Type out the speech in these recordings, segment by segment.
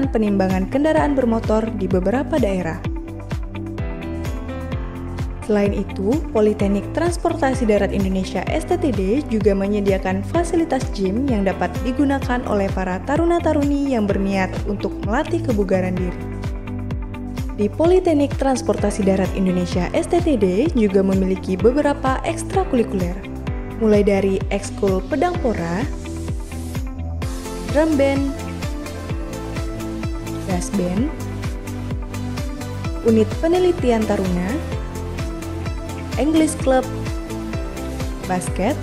penimbangan kendaraan bermotor di beberapa daerah. Selain itu, Politeknik Transportasi Darat Indonesia (STTD) juga menyediakan fasilitas gym yang dapat digunakan oleh para taruna-taruni yang berniat untuk melatih kebugaran diri. Di Politeknik Transportasi Darat Indonesia (STTD) juga memiliki beberapa ekstrakurikuler, mulai dari ekskul pedang pora, drum band, brass band, unit penelitian taruna, English Club, basket,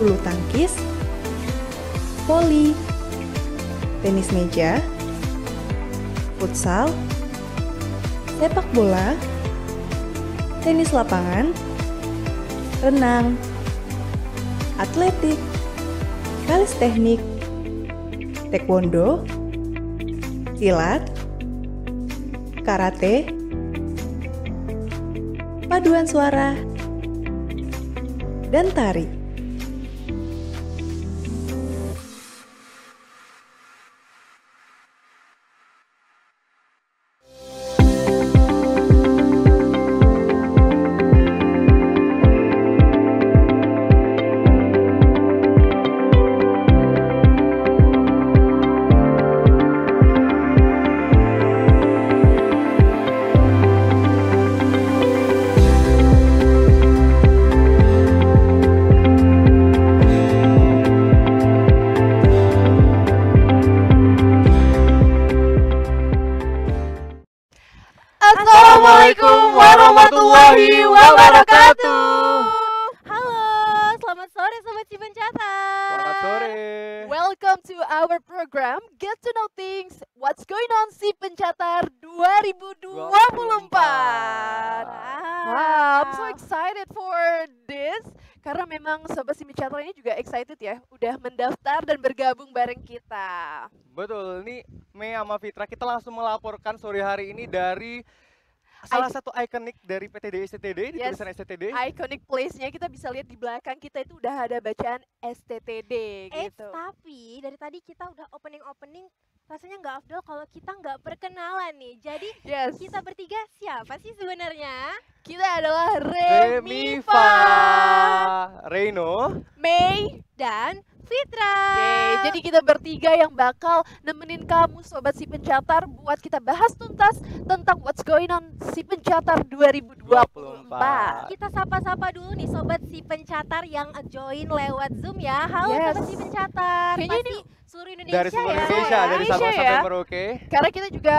bulu tangkis, voli, tenis meja, futsal, sepak bola, tenis lapangan, renang, atletik, kalisteknik, taekwondo, silat, karate, paduan suara, dan tari. Assalamualaikum warahmatullahi wabarakatuh. Halo, selamat sore Sobat Cipencatat. Selamat sore. Welcome to our program Get to Know Things What's Going On Cipencatat 2024. Wow, I'm so excited for this karena memang Sobat Cipencatat ini juga excited ya, udah mendaftar dan bergabung bareng kita. Betul, ini Mei sama Fitra kita langsung melaporkan sore hari ini dari salah satu ikonik dari PTD STTD, di tulisan STTD. Iconic place-nya kita bisa lihat di belakang kita itu udah ada bacaan STTD gitu. Tapi dari tadi kita udah opening, rasanya nggak afdol kalau kita nggak perkenalan nih. Jadi kita bertiga siapa sih sebenarnya? Kita adalah Remifa, Reino, Mei, dan Fitra. Jadi kita bertiga yang bakal nemenin kamu Sobat Cipencatat buat kita bahas tuntas tentang what's going on Cipencatat 2024. Kita sapa-sapa dulu nih Sobat Cipencatat yang join lewat Zoom ya. Halo Sobat Cipencatat. Kayaknya Pasti seluruh Indonesia dari seluruh ya. Indonesia, dari Sabang sampai Merauke. Karena kita juga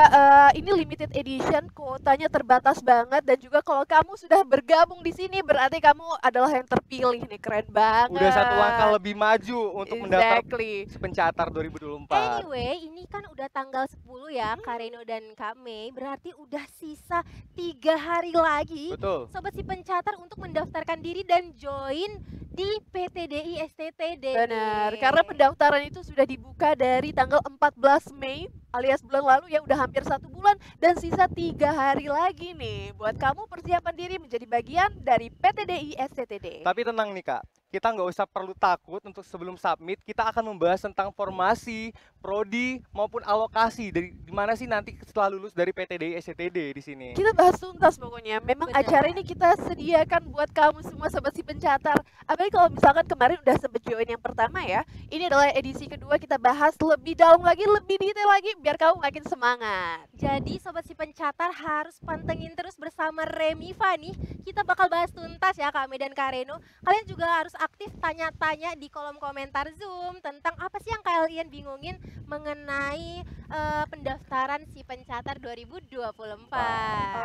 ini limited edition, kuotanya terbatas banget, dan juga kalau kamu sudah bergabung di sini berarti kamu adalah yang terpilih nih, keren banget. Udah satu langkah lebih maju untuk mendaftar Cipencatat 2024. Anyway, ini kan udah tanggal 10 ya, Kak Reno dan Kak Mei, berarti udah sisa 3 hari lagi. Betul. Sobat Cipencatat untuk mendaftarkan diri dan join di PTDI STTD. Benar, karena pendaftaran itu sudah dibuka dari tanggal 14 Mei alias bulan lalu ya, udah hampir 1 bulan dan sisa 3 hari lagi nih buat kamu persiapan diri menjadi bagian dari PTDI STTD. Tapi tenang nih Kak, kita nggak usah perlu takut untuk sebelum submit, kita akan membahas tentang formasi, prodi maupun alokasi dari dimana sih nanti setelah lulus dari PTDI STTD di sini. Kita bahas tuntas pokoknya. Memang acara ini kita sediakan buat kamu semua Sobat Cipencatat. Apalagi kalau misalkan kemarin udah sempet join yang pertama ya, ini adalah edisi kedua, kita bahas lebih dalam lagi, lebih detail lagi biar kamu makin semangat. Jadi Sobat Cipencatat harus pantengin terus bersama Remifa nih. Kita bakal bahas tuntas ya Kak Mei dan Kak Reno. Kalian juga harus aktif tanya-tanya di kolom komentar Zoom tentang apa sih yang kalian bingungin mengenai pendaftaran Cipencatat 2024.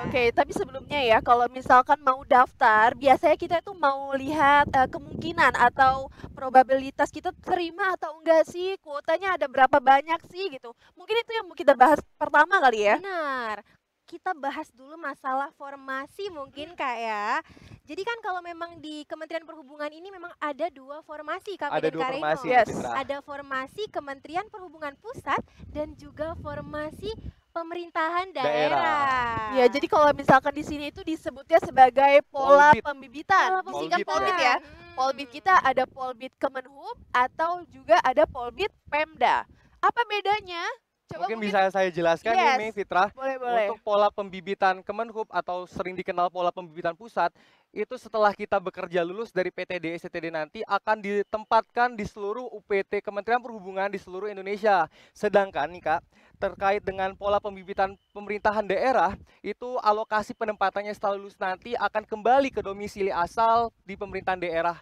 Oke, tapi sebelumnya ya, kalau misalkan mau daftar, biasanya kita itu mau lihat kemungkinan atau probabilitas kita terima atau enggak sih, kuotanya ada berapa banyak sih gitu. Mungkin itu yang mau kita bahas pertama kali ya. Benar. Kita bahas dulu masalah formasi mungkin Kak ya. Jadi kan kalau memang di Kementerian Perhubungan ini memang ada 2 formasi Kak Ada dan 2 Kak Reno. formasi, Ada formasi Kementerian Perhubungan Pusat dan juga formasi pemerintahan daerah. Ya, jadi kalau misalkan di sini itu disebutnya sebagai pola Polbit. pembibitan. Singkat Polbit ya. Polbit kita ada Polbit Kemenhub atau juga ada Polbit Pemda. Apa bedanya? Coba Mungkin bisa saya jelaskan nih, Mei, yes, Fitra. boleh. Untuk pola pembibitan Kemenhub atau sering dikenal pola pembibitan pusat, itu setelah kita bekerja lulus dari PTD STTD nanti akan ditempatkan di seluruh UPT Kementerian Perhubungan di seluruh Indonesia. Sedangkan nih Kak, terkait dengan pola pembibitan pemerintahan daerah, itu alokasi penempatannya setelah lulus nanti akan kembali ke domisili asal di pemerintahan daerah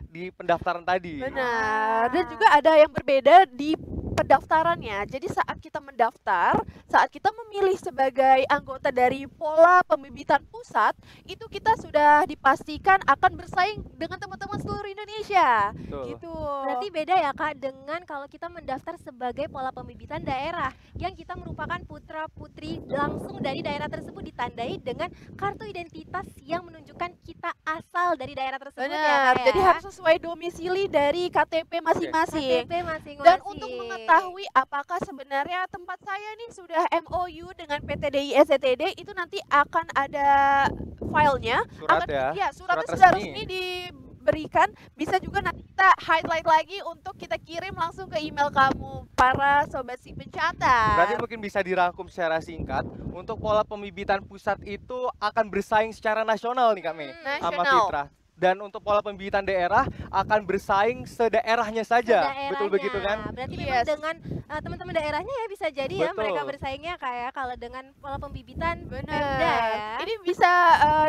di pendaftaran tadi. Benar. Dan juga ada yang berbeda di pendaftarannya. Jadi saat kita mendaftar, saat kita memilih sebagai anggota dari pola pembibitan pusat, itu kita sudah dipastikan akan bersaing dengan teman-teman seluruh Indonesia. Betul. Gitu. Berarti beda ya Kak dengan kalau kita mendaftar sebagai pola pembibitan daerah yang kita merupakan putra-putri langsung dari daerah tersebut ditandai dengan kartu identitas yang menunjukkan kita asal dari daerah tersebut ya Benar. Kak Jadi ya. harus sesuai domisili dari KTP masing-masing. KTP masing-masing. Dan untuk mengetahui apakah sebenarnya tempat saya nih sudah MOU dengan PTDI SCTD, itu nanti akan ada filenya, Surat akan ya, suratnya surat sudah resmi. resmi diberikan. Bisa juga nanti kita highlight lagi untuk kita kirim langsung ke email kamu, para sobat si pencatat. Berarti mungkin bisa dirangkum secara singkat, untuk pola pembibitan pusat itu akan bersaing secara nasional nih Kak Mei, sama Nasional. Fitra. Dan untuk pola pembibitan daerah akan bersaing sedaerahnya saja. Betul begitu kan? Berarti Yes. memang dengan teman-teman daerahnya ya bisa jadi ya mereka Betul. bersaingnya kayak kalau dengan pola pembibitan Pemda Benar. ya. Ini bisa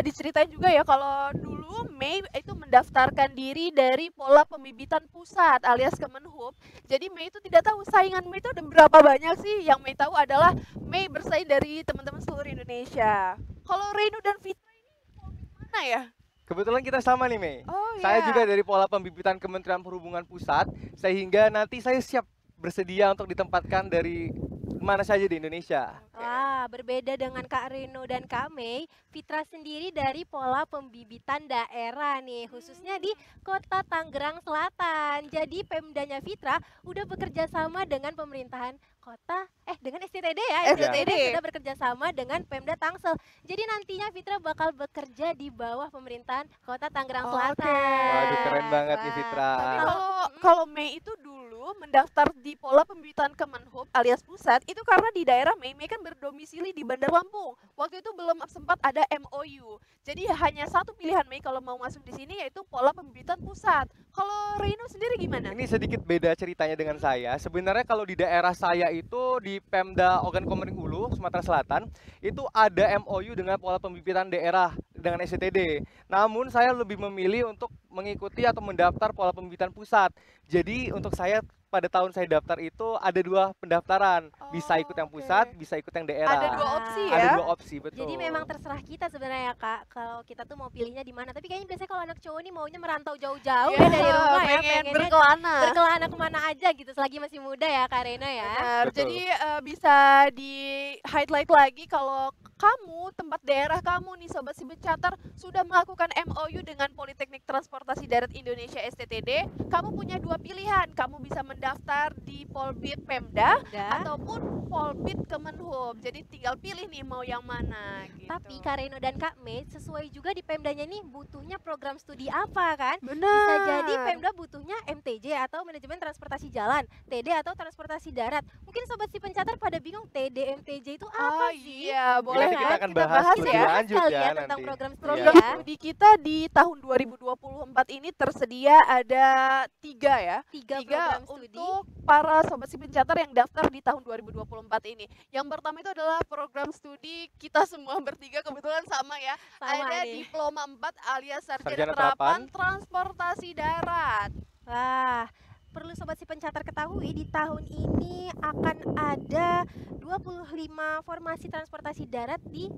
diceritain juga ya kalau dulu Mei itu mendaftarkan diri dari pola pembibitan pusat alias Kemenhub. Jadi Mei itu tidak tahu saingan Mei itu ada berapa banyak sih. Yang Mei tahu adalah Mei bersaing dari teman-teman seluruh Indonesia. Kalau Renu dan Fitra ini mana ya? Kebetulan kita sama nih Mei. Oh Saya ya. juga dari pola pembibitan Kementerian Perhubungan Pusat, sehingga nanti saya siap bersedia untuk ditempatkan dari mana saja di Indonesia. Wah, berbeda dengan Kak Reno dan Kak Mei, Fitra sendiri dari pola pembibitan daerah nih, khususnya di Kota Tangerang Selatan. Jadi Pemdanya Fitra udah bekerja sama dengan pemerintahan kota, dengan STTD ya, STTD. sudah bekerja sama dengan Pemda Tangsel. Jadi nantinya Fitra bakal bekerja di bawah pemerintahan Kota Tangerang Oke. Selatan. Waduh, keren banget nih Fitra. Tapi kalau Mei itu dulu mendaftar di pola pembibitan Kemenhub alias pusat itu karena di daerah Mei kan berdomisili di Bandar Lampung. Waktu itu belum sempat ada MOU. Jadi hanya satu pilihan Mei kalau mau masuk di sini yaitu pola pembibitan pusat. Kalau Reno sendiri gimana? Ini sedikit beda ceritanya dengan saya. Sebenarnya kalau di daerah saya itu di Pemda Ogan Komering Ulu, Sumatera Selatan, itu ada MOU dengan pola pembibitan daerah dengan SCTD. Namun saya lebih memilih untuk mengikuti atau mendaftar pola pembibitan pusat. Jadi untuk saya pada tahun saya daftar itu ada dua pendaftaran, bisa ikut yang pusat, bisa ikut yang daerah. Ada dua opsi ya. Ada dua opsi, betul. Jadi memang terserah kita sebenarnya ya Kak, kalau kita tuh mau pilihnya di mana. Tapi kayaknya biasanya kalau anak cowok nih maunya merantau jauh-jauh ya dari rumah ya, pengen pengennya berkelana. berkelana kemana aja gitu selagi masih muda ya Kak Rena ya. Benar. Betul. Jadi bisa di highlight lagi kalau kamu tempat daerah kamu nih sobat si pencatat sudah melakukan MOU dengan Politeknik Transportasi Darat Indonesia STTD, kamu punya dua pilihan. Kamu bisa mendaftar di Polbit Pemda ataupun Polbit Kemenhub. Jadi tinggal pilih nih mau yang mana gitu. Tapi Kak Reno dan Kak Mei sesuai juga di Pemdanya nih butuhnya program studi apa kan? benar. Bisa jadi Pemda butuhnya MTJ atau Manajemen Transportasi Jalan, TD atau Transportasi Darat. Mungkin sobat si pencatat pada bingung TD MTJ itu apa sih? Iya, boleh Nanti kita kan? akan Kita bahas lebih ya. lanjut Kali ya ya nanti. tentang program studi Program ya. studi kita di tahun 2024 ini tersedia ada 3 ya. Tiga 3 program studi. untuk para sobat si pencatat yang daftar di tahun 2024 ini. Yang pertama itu adalah program studi kita semua bertiga kebetulan sama ya. Sama ada nih. diploma 4 alias sarjana Sarjana terapan terapan. transportasi darat. Wah, perlu sobat si pencatat ketahui di tahun ini akan ada 25 formasi transportasi darat di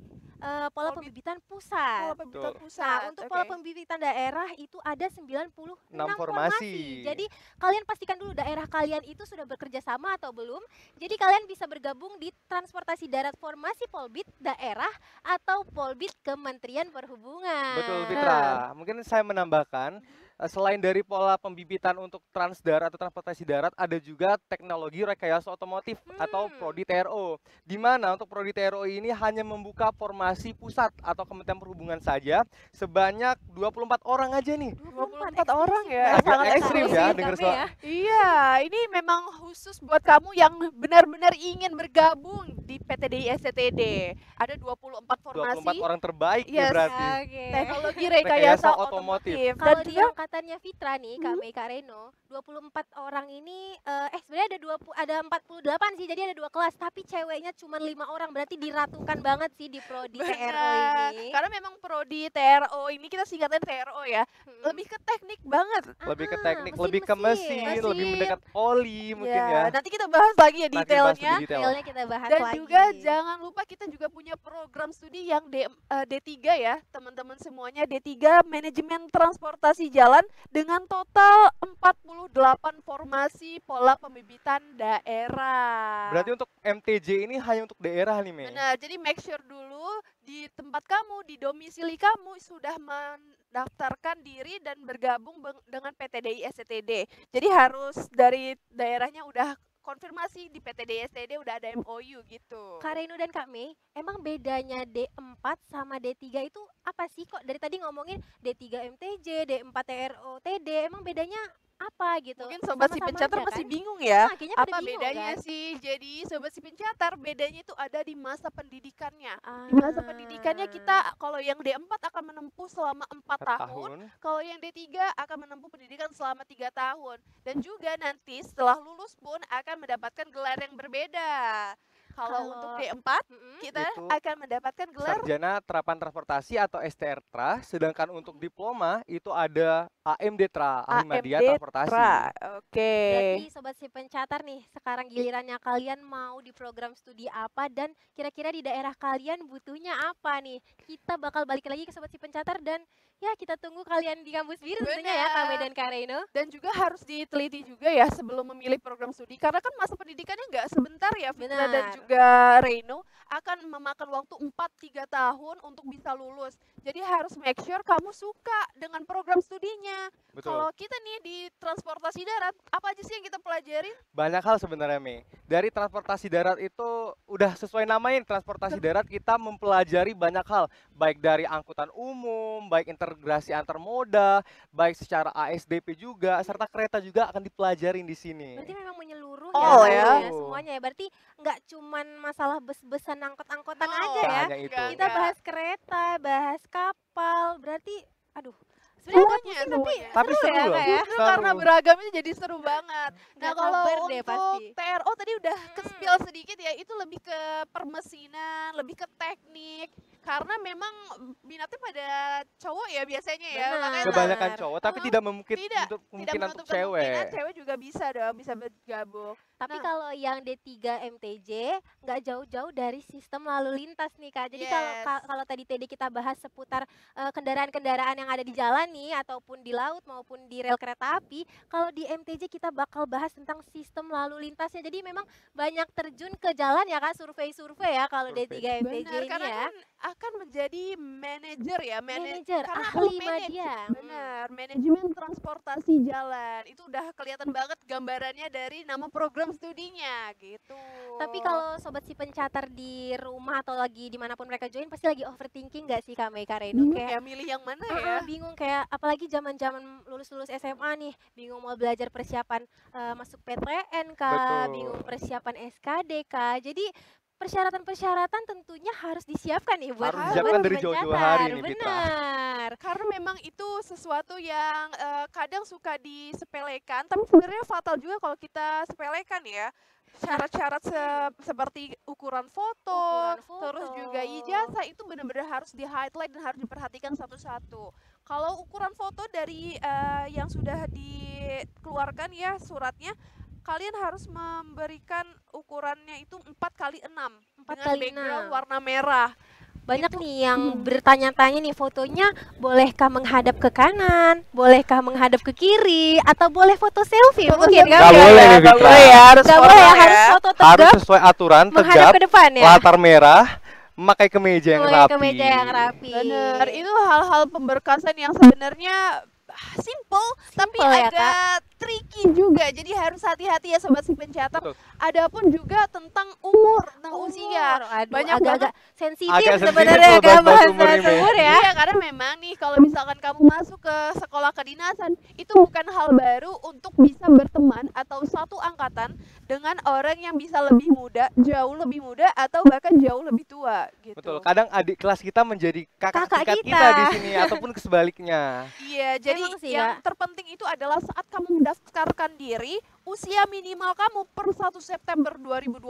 pola Polbit. pembibitan pusat. Pola pembibitan Betul. pusat. Nah, untuk pola Oke. pembibitan daerah itu ada 96 6 formasi. formasi. Jadi kalian pastikan dulu daerah kalian itu sudah bekerja sama atau belum. Jadi kalian bisa bergabung di transportasi darat formasi Polbit daerah atau Polbit Kementerian Perhubungan. Betul Fitra. Mungkin saya menambahkan Selain dari pola pembibitan untuk transdarat atau transportasi darat, ada juga teknologi rekayasa otomotif atau Prodi TRO. Di mana untuk Prodi TRO ini hanya membuka formasi pusat atau Kementerian Perhubungan saja sebanyak 24 orang aja nih. 24 orang ya. Agak Sangat ekstrim ya eksklusif denger kami soal. ya. Iya, ini memang khusus buat kamu yang benar-benar ingin bergabung di PTDI STTD. Ada 24 formasi 24 orang terbaik nih Yes. berarti. Oke. teknologi Rekayasa rekayasa otomotif. otomotif. Dan Kalau di dia angkatannya Fitra nih, Kak Mei, Kak Reno, 24 orang ini sebenarnya ada 48 sih, jadi ada 2 kelas, tapi ceweknya cuma 5 orang, berarti diratukan banget sih di Prodi TRO benar. ini. Karena memang prodi TRO ini kita singkatnya TRO ya, lebih ke teknik banget. Lebih ke teknik, mesin-mesin. lebih ke mesin, lebih Mesin. mendekat oli mungkin ya. Nanti kita bahas lagi ya Nanti bahas detailnya. lebih detail. Detailnya kita bahas Dan lagi. juga jangan lupa kita juga punya program studi yang D3 ya, teman-teman semuanya. D3 Manajemen Transportasi Jalan dengan total 48 formasi pola pembibitan daerah. Berarti untuk MTJ ini hanya untuk daerah nih, Mei. Benar, jadi make sure dulu di tempat kamu, di domisili kamu sudah mendaftarkan diri dan bergabung dengan PTDI STTD. Jadi harus dari daerahnya udah konfirmasi di PTDI STTD udah ada MOU gitu. Kak Reno dan Kak Mei, emang bedanya D4 sama D3 itu apa sih? Kok dari tadi ngomongin D3 MTJ, D4 TRO, TD, emang bedanya apa gitu? Mungkin sobat si Sama-sama pencatar aja masih kan? bingung ya. Nah, kayaknya pada Apa bingung bedanya kan? sih? Jadi sobat si pencatar bedanya itu ada di masa pendidikannya. Di masa pendidikannya kita kalau yang D4 akan menempuh selama 4 tahun, kalau yang D3 akan menempuh pendidikan selama 3 tahun. Dan juga nanti setelah lulus pun akan mendapatkan gelar yang berbeda. Kalau untuk D4 kita Itu akan mendapatkan gelar Sarjana Terapan Transportasi atau STRTRA, sedangkan untuk diploma itu ada AMDTRA, Ahli Media Transportasi. AMDTRA. Oke. Berarti sobat si pencatar nih, sekarang gilirannya kalian mau di program studi apa dan kira-kira di daerah kalian butuhnya apa nih? Kita bakal balik lagi ke sobat si pencatar dan ya kita tunggu kalian di kampus biru tentunya ya Kak Mei dan Kak Reno. Dan juga harus diteliti juga ya sebelum memilih program studi, karena kan masa pendidikannya nggak sebentar ya, Fitra dan Benar. juga Reno akan memakan waktu 4-3 tahun untuk bisa lulus. Jadi harus make sure kamu suka dengan program studinya. Betul. Kalau kita nih di transportasi darat, apa aja sih yang kita pelajarin? Banyak hal sebenarnya, Mei. Dari transportasi darat itu udah sesuai namanya, transportasi darat kita mempelajari banyak hal, baik dari angkutan umum, baik integrasi antar moda, baik secara ASDP juga, serta kereta juga akan dipelajarin di sini. Berarti memang menyeluruh Oh, ya, ya. semuanya ya. Berarti nggak cuman masalah bus-busan angkot-angkotan Oh, aja Nggak ya. hanya itu. Nggak. Kita bahas kereta, bahas kapal. Berarti aduh, sebenarnya agak Semuanya, pusing tapi semuanya. Tapi seru seru ya loh. Kak ya. Justru karena beragamnya jadi seru banget. Nah, Nggak kalau sabar untuk deh pasti. TRO tadi udah ke-spill sedikit ya, itu lebih ke permesinan, lebih ke teknik. Karena memang minatnya pada cowok ya biasanya ya. Benar. Makanya Kebanyakan Benar. cowok, tapi Uh-huh. tidak memungkit Tidak, untuk tidak kemungkinan untuk menutup kemungkinan cewek. cewek juga bisa dong, bisa bergabung. Tapi Nah. kalau yang D3 MTJ nggak jauh-jauh dari sistem lalu lintas nih Kak. Jadi kalau Yes. kalau tadi TD kita bahas seputar kendaraan-kendaraan yang ada di jalan nih ataupun di laut maupun di rel kereta api, kalau di MTJ kita bakal bahas tentang sistem lalu lintasnya. Jadi memang banyak terjun ke jalan ya Kak, survei-survei ya kalau Survei. D3 MTJ Benar, ini karena ya. kan akan menjadi manajer ya, Manajer, karena ahli manage. media. Benar, manajemen transportasi jalan. Itu udah kelihatan banget gambarannya dari nama program studinya gitu. Tapi kalau sobat si pencatar di rumah atau lagi dimanapun mereka join pasti lagi overthinking nggak sih Kak Mei, Kak Reno? bingung Kayak ya milih yang mana ya? bingung kayak apalagi zaman-zaman lulus-lulus SMA nih, bingung mau belajar persiapan masuk PTN Kak, Betul. bingung persiapan SKD Kak. Jadi persyaratan-persyaratan tentunya harus disiapkan nih buat Harus sobat disiapkan si dari jauh-jauh pencatar. hari nih, Fitra. Benar. Karena memang itu sesuatu yang kadang suka disepelekan, tapi sebenarnya fatal juga kalau kita sepelekan ya. Syarat-syarat seperti ukuran foto, Ukuran terus foto. juga ijazah itu benar-benar harus di-highlight dan harus diperhatikan satu-satu. Kalau ukuran foto dari yang sudah dikeluarkan ya suratnya, kalian harus memberikan ukurannya itu 4x6 4 dengan kali background 6. warna merah. Banyak nih yang bertanya-tanya nih fotonya bolehkah menghadap ke kanan, bolehkah menghadap ke kiri, atau boleh foto selfie Foto mungkin selfie kan? Nggak boleh nih, nggak Fitra. boleh ya, harus Nggak formal boleh, ya. harus foto Harus tegap sesuai aturan, menghadap tegap, ke depan ya. latar merah, memakai kemeja yang Boleh rapi. kemeja yang rapi. Bener, itu hal-hal pemberkasan yang sebenarnya simple tapi Simple ya, agak tricky juga. Jadi harus hati-hati ya sobat si pencatat. Betul. Adapun juga tentang umur, tentang usia. Aduh, Banyak agak-agak sensitif Agak sensitif sebenarnya loh kan bahas bahasa umur ini. umur ya. Iya, karena memang nih kalau misalkan kamu masuk ke sekolah kedinasan, itu bukan hal baru untuk bisa berteman atau satu angkatan dengan orang yang bisa lebih muda, jauh lebih muda atau bahkan jauh lebih tua gitu. Betul. Kadang adik kelas kita menjadi kakak Kakak tingkat kita. kita di sini ataupun kesebaliknya. Iya, jadi Emang sih, yang Kak. terpenting itu adalah saat kamu mendaftarkan diri, usia minimal kamu per 1 September 2024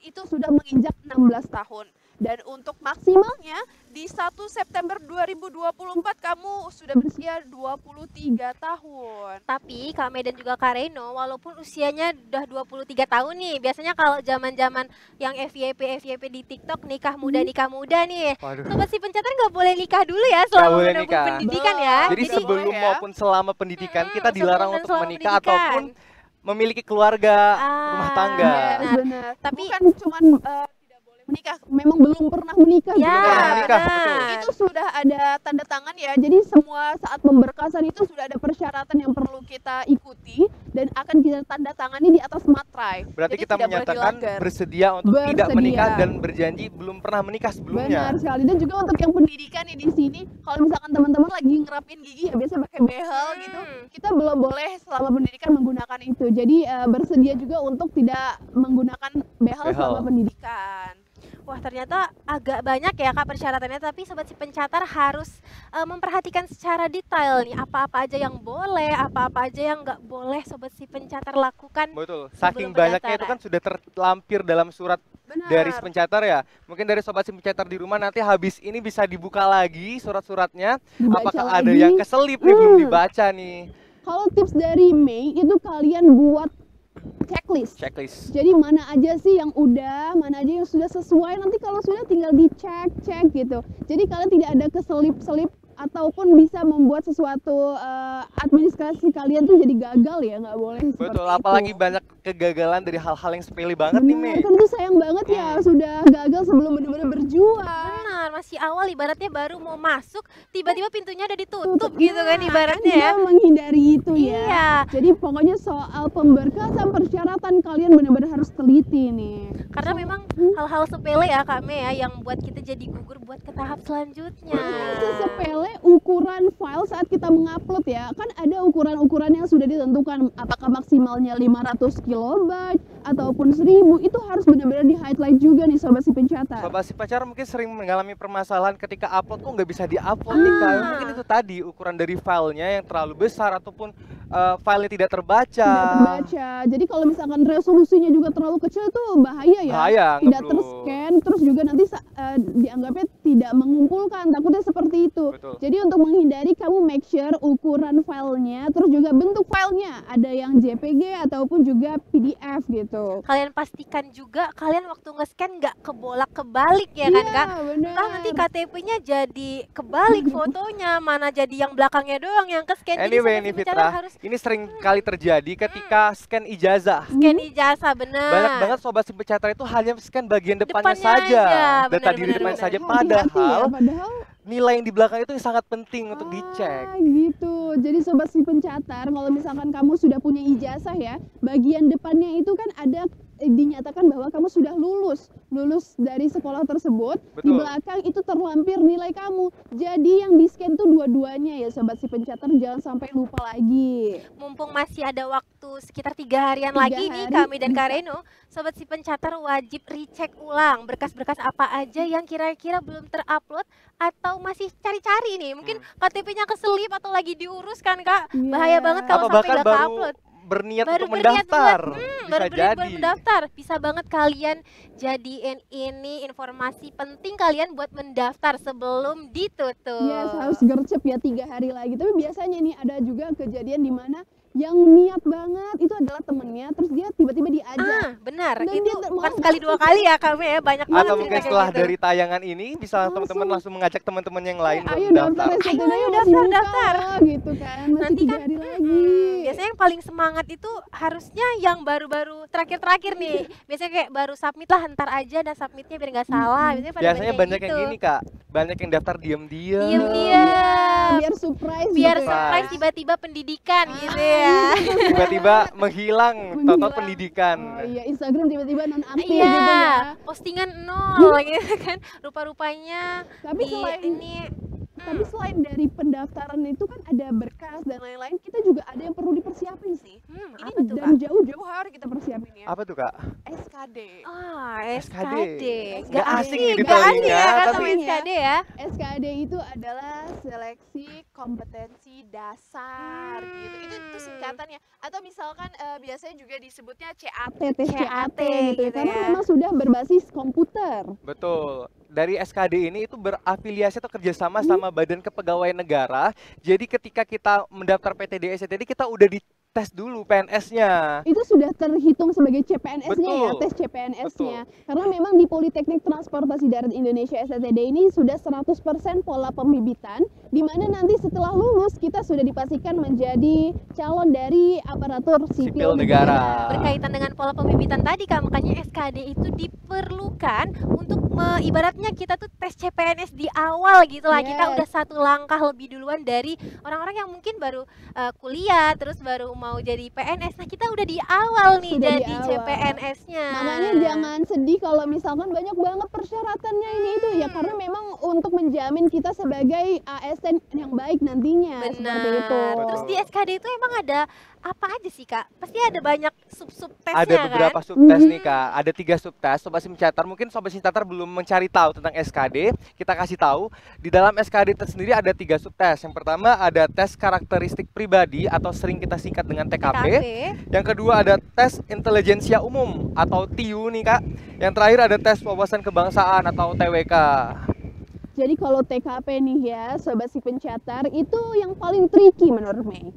itu sudah menginjak 16 tahun. Dan untuk maksimalnya di 1 September 2024 kamu sudah berusia 23 tahun. Tapi Kak Mei dan juga Kak Reno, walaupun usianya udah 23 tahun nih, biasanya kalau zaman-zaman yang FYP di TikTok nikah muda nih. Waduh. Sobat si pencatat nggak boleh nikah dulu ya selama boleh menempuh nikah. pendidikan ya. Jadi Tidak sebelum boleh ya. maupun selama pendidikan kita sebelum dilarang dan untuk selama menikah pendidikan. ataupun memiliki keluarga rumah tangga. Benar. Benar. Tapi- bukan cuman tidak boleh menikah, memang belum pernah menikah. Ya, Belum pernah menikah, benar. Itu sudah ada tanda tangan ya. Jadi semua saat pemberkasan itu sudah ada persyaratan yang perlu kita ikuti dan akan kita tanda tangani di atas materai. Berarti Jadi kita tidak boleh menyatakan dilanggar. bersedia untuk tidak Bersedia. menikah dan berjanji belum pernah menikah sebelumnya. Benar sekali. Dan juga untuk yang pendidikan nih di sini, kalau misalkan teman-teman lagi ngerapin gigi ya biasa pakai behel gitu, kita belum boleh selama pendidikan menggunakan itu. Jadi bersedia juga untuk tidak menggunakan behel Behel. selama pendidikan. Wah, ternyata agak banyak ya Kak persyaratannya, tapi sobat si pencatat harus memperhatikan secara detail nih apa-apa aja yang boleh, apa-apa aja yang nggak boleh sobat si pencatat lakukan. Betul. Sebelum Saking banyaknya itu kan pendaftaran. sudah terlampir dalam surat Benar. dari si pencatat ya. Mungkin dari sobat si pencatat di rumah nanti habis ini bisa dibuka lagi surat-suratnya. Dibaca Apakah ada lagi. yang keselip nih belum dibaca nih? Kalau tips dari Mei itu kalian buat checklist. Checklist. Jadi mana aja sih yang udah, mana aja yang sudah sesuai. Nanti kalau sudah tinggal dicek gitu. Jadi kalian tidak ada keselip-selip ataupun bisa membuat sesuatu administrasi kalian tuh jadi gagal ya, nggak boleh seperti Betul, itu. apalagi banyak kegagalan dari hal-hal yang sepele banget nih, Benar, Mei. kan itu sayang banget ya sudah gagal sebelum benar-benar berjuang. Benar, masih awal ibaratnya baru mau masuk, tiba-tiba pintunya udah ditutup gitu kan ibaratnya ya. Dia menghindari itu ya. Iya. Jadi pokoknya soal pemberkasan persyaratan kalian benar-benar harus teliti nih. Karena memang hal-hal sepele ya Kak Mei ya yang buat kita jadi gugur buat ke tahap selanjutnya. Sepele ukuran file saat kita mengupload ya, kan ada ukuran-ukuran yang sudah ditentukan, apakah maksimalnya 500 kilobyte ataupun 1000, itu harus benar-benar di highlight juga nih sobat si pencatat. Sobat si pacar mungkin sering mengalami permasalahan ketika upload kok nggak bisa diupload nih Kak. Mungkin itu tadi ukuran dari filenya yang terlalu besar ataupun filenya tidak terbaca. Tidak terbaca. Jadi kalau misalkan resolusinya juga terlalu kecil tuh bahaya ya. Bahaya, Tidak ngeblur. terscan, terus juga nanti dianggapnya tidak mengumpulkan, takutnya seperti itu. Betul. Jadi untuk menghindari, kamu make sure ukuran filenya, terus juga bentuk filenya, ada yang JPG ataupun juga PDF gitu. Kalian pastikan juga kalian waktu nge-scan nggak kebolak-kebalik ya kan Kak? benar. Entah nanti KTP-nya jadi kebalik fotonya, mana jadi yang belakangnya doang yang ke-scan. Jadi Anyway sobat nih si pencatat Fitra, harus ini sering kali terjadi ketika scan ijazah. scan ijazah benar. Banyak banget sobat si pencatat itu hanya scan bagian depannya Depannya saja, aja, data benar, diri benar, depannya benar. saja. Hati-hati ya, Padahal padahal nilai yang di belakang itu yang sangat penting untuk dicek. gitu. Jadi sobat si pencatat, kalau misalkan kamu sudah punya ijazah ya, bagian depannya itu kan ada dinyatakan bahwa kamu sudah lulus dari sekolah tersebut. Di Betul. belakang itu terlampir nilai kamu. Jadi yang di scan tuh dua-duanya ya sobat si pencatat, jangan sampai lupa lagi. Mumpung masih ada waktu sekitar 3 harian 3 lagi nih hari, kami dan bisa. Kak Reno, sobat si pencatat wajib recheck ulang berkas-berkas apa aja yang kira-kira belum terupload atau masih cari-cari nih. Mungkin KTP-nya keselip atau lagi diurus kan Kak. Iya. Bahaya banget kalau Atau sampai bahkan nggak baru ke-upload. berniat Baru untuk berniat mendaftar. baru Bisa berniat jadi. mendaftar. Bisa banget kalian jadiin ini informasi penting kalian buat mendaftar sebelum ditutup. Yes, harus gercep ya 3 hari lagi. Tapi biasanya nih ada juga kejadian di mana yang niat banget itu adalah temennya, terus dia tiba-tiba diajak. Benar. Dan Itu dia mau bukan sekali 2 kali ya kami ya, banyak banget Atau cerita mungkin kayak setelah gitu. dari tayangan ini bisa teman-teman langsung mengajak teman-teman yang lain untuk Ayo mendaftar. daftar STD Ayo, masih buka daftar. loh, gitu kan. Masih Nanti 3 kan, hari lagi. Biasanya yang paling semangat itu harusnya yang baru-baru terakhir-terakhir nih. Biasanya kayak baru submit lah, ntar aja dan submitnya biar nggak salah. Biasanya pada Biasanya banyak yang gitu. gini Kak, banyak yang daftar diam-diam. Diam-diam. biar surprise Biar gitu ya. surprise tiba-tiba pendidikan gitu ya. Tiba-tiba menghilang total pendidikan. Oh iya, Instagram tiba-tiba nonaktif Iya, gitu ya. postingan nol gitu kan. Rupa-rupanya Tapi di selain ini Tapi selain dari pendaftaran itu kan ada berkas dan lain-lain, kita juga ada yang perlu dipersiapin sih. Ini apa tuh, dan jauh-jauh hari kita persiapin ya. Apa tuh Kak? SKD. SKD. Nggak asing nih di Nggak asing telinga, ya Kak sama tapi- SKD ya. SKD itu adalah Seleksi kompetensi dasar gitu. Itu singkatannya. Atau misalkan biasanya juga disebutnya CAT. tes CAT CAT gitu, gitu karena ya. memang sudah berbasis komputer. Betul. Dari SKD ini itu berafiliasi atau kerjasama sama Badan Kepegawaian Negara. Jadi ketika kita mendaftar PTD STD kita udah dites dulu PNS-nya. Itu sudah terhitung sebagai CPNS-nya ya, Betul. tes CPNS-nya. Karena memang di Politeknik Transportasi Darat Indonesia STTD ini sudah 100% pola pembibitan, di mana nanti setelah lulus kita sudah dipastikan menjadi calon dari aparatur sipil negara. Berkaitan dengan pola pembibitan tadi Kak, makanya SKD itu diperlukan untuk ibaratnya kita tuh tes CPNS di awal gitu lah. Kita Yes. udah satu langkah lebih duluan dari orang-orang yang mungkin baru kuliah terus baru mau jadi PNS. Nah, kita udah di awal nih Sudah di jadi awal. CPNS-nya. Makanya jangan sedih kalau misalkan banyak banget persyaratannya ini itu ya, karena memang untuk menjamin kita sebagai ASN yang baik nantinya seperti itu. Benar. Terus di SKD itu emang ada apa aja sih Kak? Pasti ada banyak sub-sub tesnya Ada beberapa kan? subtes nih Kak, ada 3 subtes. Sobat Simcatar, mungkin Sobat Simcatar belum mencari tahu tentang SKD, kita kasih tahu. Di dalam SKD itu sendiri ada 3 subtes. Yang pertama ada tes karakteristik pribadi atau sering kita singkat dengan TKP. Yang kedua ada tes intelijensia umum atau TIU nih Kak. Yang terakhir ada tes wawasan kebangsaan atau TWK. Jadi kalau TKP nih ya, sobat si pencatar, itu yang paling tricky menurut Mei.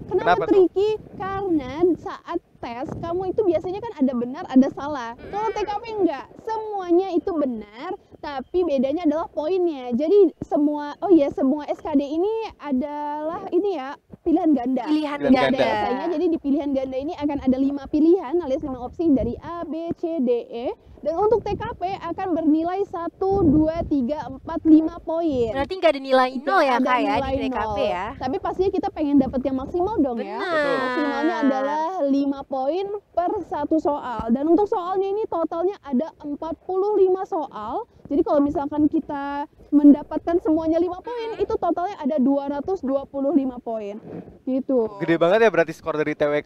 Kenapa Kenapa tuh? tricky? Karena saat tes kamu itu biasanya kan ada benar, ada salah. Kalau TKP enggak, semuanya itu benar, tapi bedanya adalah poinnya. Jadi semua SKD ini adalah ini ya, pilihan ganda. Pilihan Pilihan Nggak ada ganda. esainya, jadi di pilihan ganda ini akan ada 5 pilihan alias 5 opsi dari A, B, C, D, E. Dan untuk TKP akan bernilai 1, 2, 3, 4, 5 poin. Berarti nggak ada nilai nol ya Nggak ada Kak ya di nilai TKP nol. ya? Tapi pastinya kita pengen dapat yang maksimal dong ya. Benar. Maksimalnya adalah 5 poin per 1 soal. Dan untuk soalnya ini totalnya ada 45 soal. Jadi kalau misalkan kita mendapatkan semuanya 5 poin, itu totalnya ada 225 poin. Gitu. Gede banget ya berarti skor dari TKP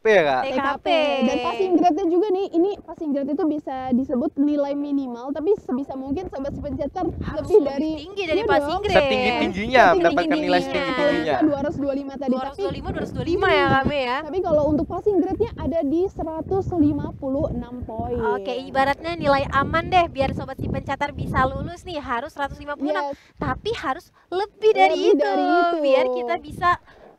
ya Kak? TKP. Dan passing grade-nya juga nih, ini passing grade itu bisa disebut nilai minimal, tapi sebisa mungkin sobat si pencetar lebih dari tinggi dari iya passing dong. grade. Setinggi-tingginya mendapatkan nilai Setinggi-tingginya. setinggi-tingginya. 225 tadi, tapi 225 ya kami ya. Tapi kalau untuk passing grade-nya ada di 156 poin. Oke, ibaratnya nilai aman deh biar sobat si pencatar bisa lulus nih harus 156, Yes. tapi harus lebih dari Lebih itu dari itu. biar kita bisa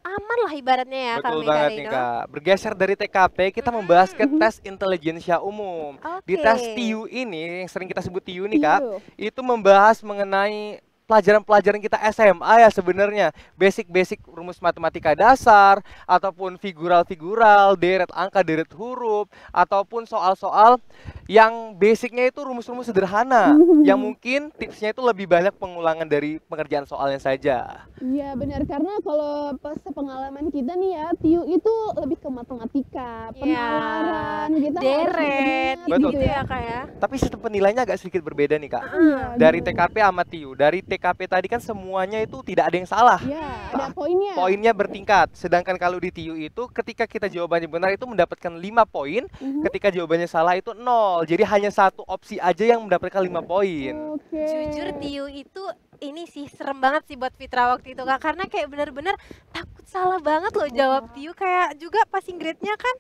aman lah ibaratnya ya Betul kami banget nih Kak. Bergeser dari TKP kita membahas ke tes intelijensia umum. Di tes TIU ini yang sering kita sebut TIU nih Kak, itu membahas mengenai pelajaran-pelajaran kita SMA ya sebenarnya, basic-basic rumus matematika dasar ataupun figural-figural, deret angka, deret huruf, ataupun soal-soal yang basicnya itu rumus-rumus sederhana yang mungkin tipsnya itu lebih banyak pengulangan dari pengerjaan soalnya saja. Iya benar, karena kalau pas pengalaman kita nih ya, TIU itu lebih ke matematika, penalaran, kita harus deret benar Betul. gitu ya Kak ya. Tapi sistem penilaiannya agak sedikit berbeda nih Kak. Iya, Dari gitu. TKP sama TIU. Dari TKP tadi kan semuanya itu tidak ada yang salah. Iya, ada poinnya. Poinnya bertingkat. Sedangkan kalau di TIU itu ketika kita jawabannya benar itu mendapatkan 5 poin, ketika jawabannya salah itu 0. Jadi hanya satu opsi aja yang mendapatkan 5 poin. Oke. Jujur TIU itu ini sih serem banget sih buat Fitra waktu itu Kak, karena kayak bener-bener takut salah banget loh jawab TIU, kayak juga passing grade-nya kan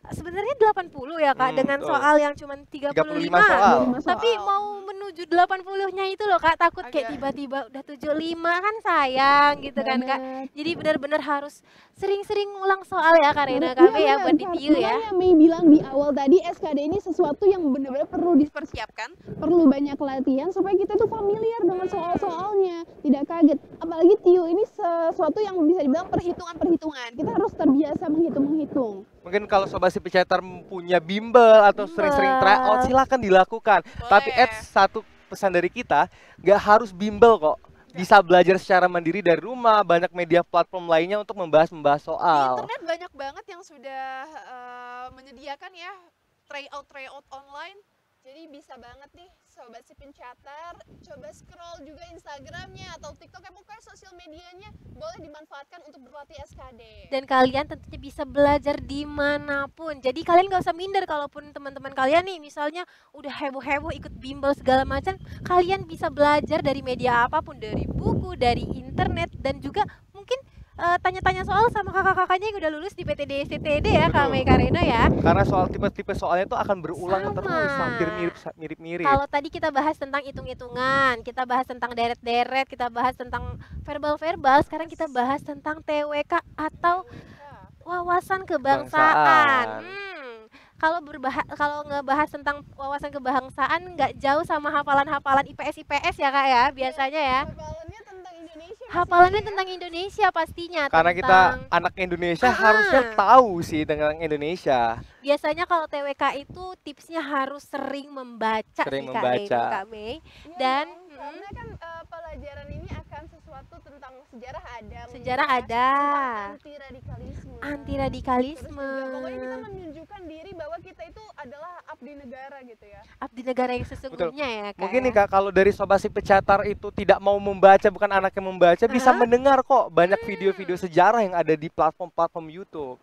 sebenarnya 80 ya Kak, dengan betul. soal yang cuma 35. 35 soal. Tapi mau menuju 80-nya itu loh Kak, takut kayak Agak- tiba-tiba udah 75 kan sayang gitu kan Kak. Benar. Jadi benar-benar harus sering-sering ngulang soal ya Kak Rena Iya, kami ya benar. buat di TIU ya. Makanya Mei bilang di awal tadi SKD ini sesuatu yang benar-benar perlu dipersiapkan, perlu banyak latihan supaya kita tuh familiar dengan soal-soalnya, tidak kaget. Apalagi TIU ini sesuatu yang bisa dibilang perhitungan-perhitungan. Kita harus terbiasa menghitung-menghitung. Mungkin kalau sobat si pencetar punya bimbel atau sering-sering tryout silakan dilakukan. Tapi satu pesan dari kita, nggak harus bimbel kok. bisa belajar secara mandiri dari rumah, banyak media platform lainnya untuk membahas Di soal. internet banyak banget yang sudah menyediakan ya tryout online. Jadi bisa banget nih sobat si pencatar, coba scroll juga Instagramnya atau TikToknya, pokoknya sosial medianya boleh dimanfaatkan untuk berlatih SKD. Dan kalian tentunya bisa belajar dimanapun. Jadi kalian gak usah minder kalaupun teman-teman kalian nih misalnya udah heboh-heboh ikut bimbel segala macam, kalian bisa belajar dari media apapun, dari buku, dari internet, dan juga mungkin tanya-tanya soal sama kakak-kakaknya yang udah lulus di PTD STTD ya, Kak Betul. Mei Kareno ya. Karena soal tipe-tipe soalnya itu akan berulang terus, Sama. hampir mirip-mirip. Kalau tadi kita bahas tentang hitung-hitungan, kita bahas tentang deret-deret, kita bahas tentang verbal-verbal, sekarang kita bahas tentang TWK atau wawasan kebangsaan. Kalau ngebahas tentang wawasan kebangsaan nggak jauh sama hafalan-hafalan IPS ya Kak ya, biasanya ya. Hafalannya tentang Indonesia. Hafalannya tentang Indonesia pastinya. Karena kita tentang- anak Indonesia harusnya tahu sih tentang Indonesia. biasanya kalau TWK itu tipsnya harus sering membaca Sering sih Kak membaca. Reno, Kak Mei. Iya Dan dong, karena kan pelajaran ini akan sesuatu tentang sejarah ada. sejarah membahas ada. tentang anti radikalisme. Anti Terus radikalisme. juga pokoknya kita menunjukkan diri bahwa kita itu adalah abdi negara gitu ya. Abdi negara yang sesungguhnya ya Kak. Mungkin ya. nih Kak, kalau dari Sobat si Pecatar itu tidak mau membaca, bukan anak yang membaca, bisa mendengar kok banyak video-video sejarah yang ada di platform-platform YouTube.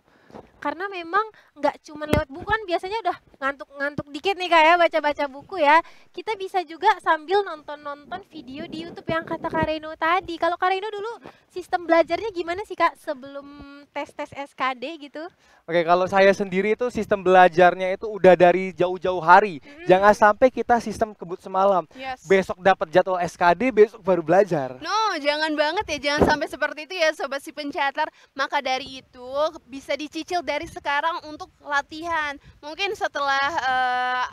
Karena memang nggak cuma lewat buku kan biasanya udah ngantuk-ngantuk dikit nih Kak ya baca-baca buku ya. Kita bisa juga sambil nonton-nonton video di YouTube yang kata Kak Reno tadi. Kalau Kak Reno dulu sistem belajarnya gimana sih Kak sebelum tes-tes SKD gitu? Oke, kalau saya sendiri itu sistem belajarnya itu udah dari jauh-jauh hari. Jangan sampai kita sistem kebut semalam. Yes. Besok dapat jadwal SKD, besok baru belajar. No, jangan banget ya, jangan sampai seperti itu ya sobat si pencatar. Maka dari itu bisa dicicil dari sekarang untuk latihan. Mungkin setelah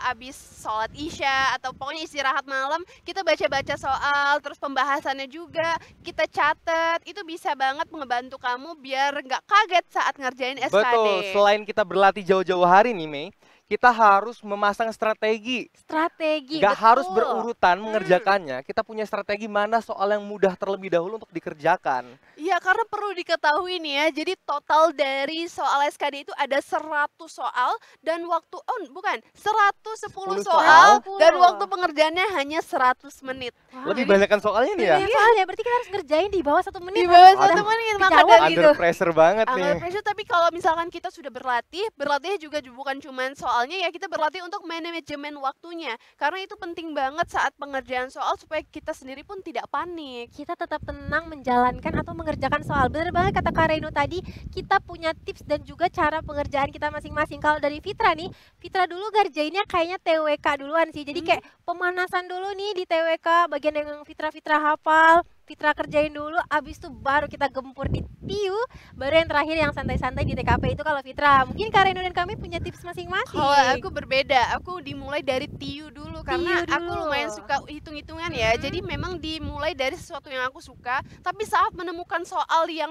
abis sholat isya atau pokoknya istirahat malam, kita baca-baca soal, terus pembahasannya juga kita catat. Itu bisa banget ngebantu kamu biar nggak kaget saat ngerjain SKD. Betul, selain kita berlatih jauh-jauh hari nih Mei, kita harus memasang strategi. Strategi. Nggak harus betul. berurutan mengerjakannya. Kita punya strategi mana soal yang mudah terlebih dahulu untuk dikerjakan. Iya, karena perlu diketahui nih ya, jadi total dari soal SKD itu ada 100 soal dan waktu, 110 10 soal soal. dan waktu pengerjaannya hanya 100 menit. Wah, Lebih banyakkan soalnya nih ya. banyak soalnya berarti kita harus ngerjain di bawah 1 menit. Di bawah Aduh. 1 menit, maka Kejauhan dari gitu. Under pressure banget nih. Under pressure, tapi kalau misalkan kita sudah berlatihnya juga bukan cuma soalnya ya, kita berlatih untuk manajemen waktunya. Karena itu penting banget saat pengerjaan soal supaya kita sendiri pun tidak panik. Kita tetap tenang menjalankan atau mengerjakan soal. Bener banget kata Kak Reno tadi, kita punya tips dan juga cara pengerjaan kita masing-masing. Kalau dari Fitra nih, Fitra dulu ngerjainnya kayaknya TWK duluan sih. Jadi kayak pemanasan dulu nih di TWK, bagian yang Fitra hafal, Fitra kerjain dulu, abis itu baru kita gempur di TIU, baru yang terakhir yang santai-santai di TKP itu kalau Fitra. Mungkin Kak Reno dan kami punya tips masing-masing. Kalau aku berbeda, aku dimulai dari TIU dulu karena TIU aku dulu. lumayan suka hitung-hitungan ya. Jadi memang dimulai dari sesuatu yang aku suka, tapi saat menemukan soal yang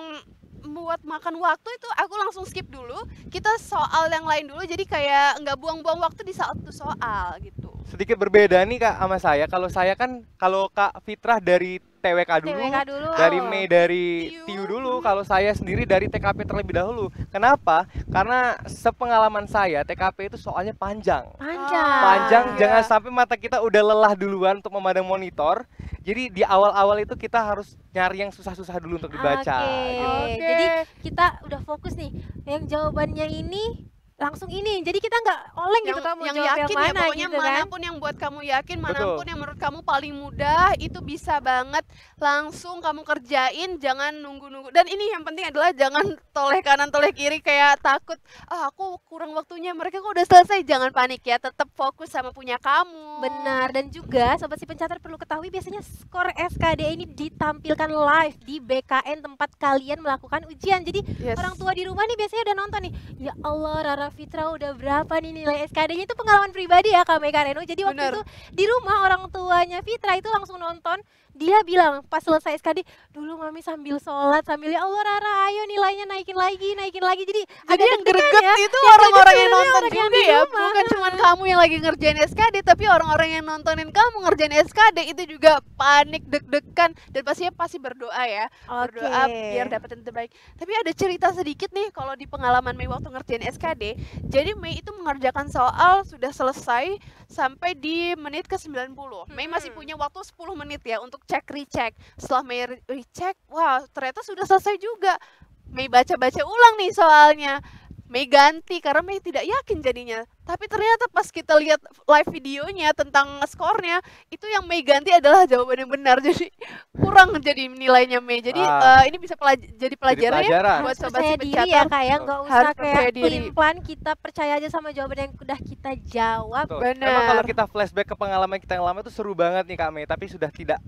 buat makan waktu itu aku langsung skip dulu. Kita soal yang lain dulu, jadi kayak nggak buang-buang waktu di satu soal gitu. Sedikit berbeda nih Kak sama saya. Kalau Kak Fitrah dari TWK dulu, TWK dulu. dari Mei dari TIU. TIU dulu, kalau saya sendiri dari TKP terlebih dahulu. Kenapa? Karena sepengalaman saya TKP itu soalnya panjang. Panjang, Iya. jangan sampai mata kita udah lelah duluan untuk memandang monitor. Jadi di awal-awal itu kita harus nyari yang susah-susah dulu untuk dibaca. Oke. gitu. Jadi kita udah fokus nih. Yang jawabannya ini langsung ini. Jadi kita nggak oleng gitu kamu yang jawab yakin yang ya, mana pokoknya gitu kan. manapun yang buat kamu yakin, Betul. manapun yang menurut kamu paling mudah, itu bisa banget langsung kamu kerjain, jangan nunggu-nunggu. Dan ini yang penting adalah jangan toleh kanan toleh kiri kayak takut, aku kurang waktunya, mereka kok udah selesai. Jangan panik ya, tetap fokus sama punya kamu. Benar, dan juga Sobat Si Pencatat perlu ketahui biasanya skor SKD ini ditampilkan live di BKN tempat kalian melakukan ujian. Jadi Yes. orang tua di rumah nih biasanya udah nonton nih. Ya Allah, Rara Kak Fitra udah berapa nih nilai SKD-nya, itu pengalaman pribadi ya Kak Mei Kak Reno. Jadi waktu Bener. itu di rumah orang tuanya Fitra itu langsung nonton, dia bilang pas selesai SKD, dulu mami sambil sholat sambil ya Allah Rara ayo nilainya naikin lagi. Jadi Jadi agak yang deg-degan greget ya. itu Yang orang-orang greget yang tuh nonton orang yang juga di ya, rumah. bukan cuma kamu yang lagi ngerjain SKD, tapi orang-orang yang nontonin kamu ngerjain SKD itu juga panik, deg-degan, dan pasti berdoa ya, berdoa Oke. biar dapat yang terbaik. Tapi ada cerita sedikit nih kalau di pengalaman Mei waktu ngerjain SKD. Jadi Mei itu mengerjakan soal sudah selesai sampai di menit ke 90. Mei masih punya waktu 10 menit ya untuk recheck. Setelah Mei recheck, wah ternyata sudah selesai juga. Mei baca-baca ulang nih soalnya. Mei ganti karena Mei tidak yakin jadinya. Tapi ternyata pas kita lihat live videonya tentang skornya, itu yang Mei ganti adalah jawaban yang benar. Jadi kurang jadi nilainya Mei. Jadi ini bisa jadi pelajaran ya pelajaran. buat Harus sobat percaya si diri ya pencatat. Kak ya, nggak usah Harus percaya kayak diri. pelin-pelan, kita percaya aja sama jawaban yang udah kita jawab. Betul. Benar. Memang kalau kita flashback ke pengalaman kita yang lama itu seru banget nih Kak Mei, tapi sudah tidak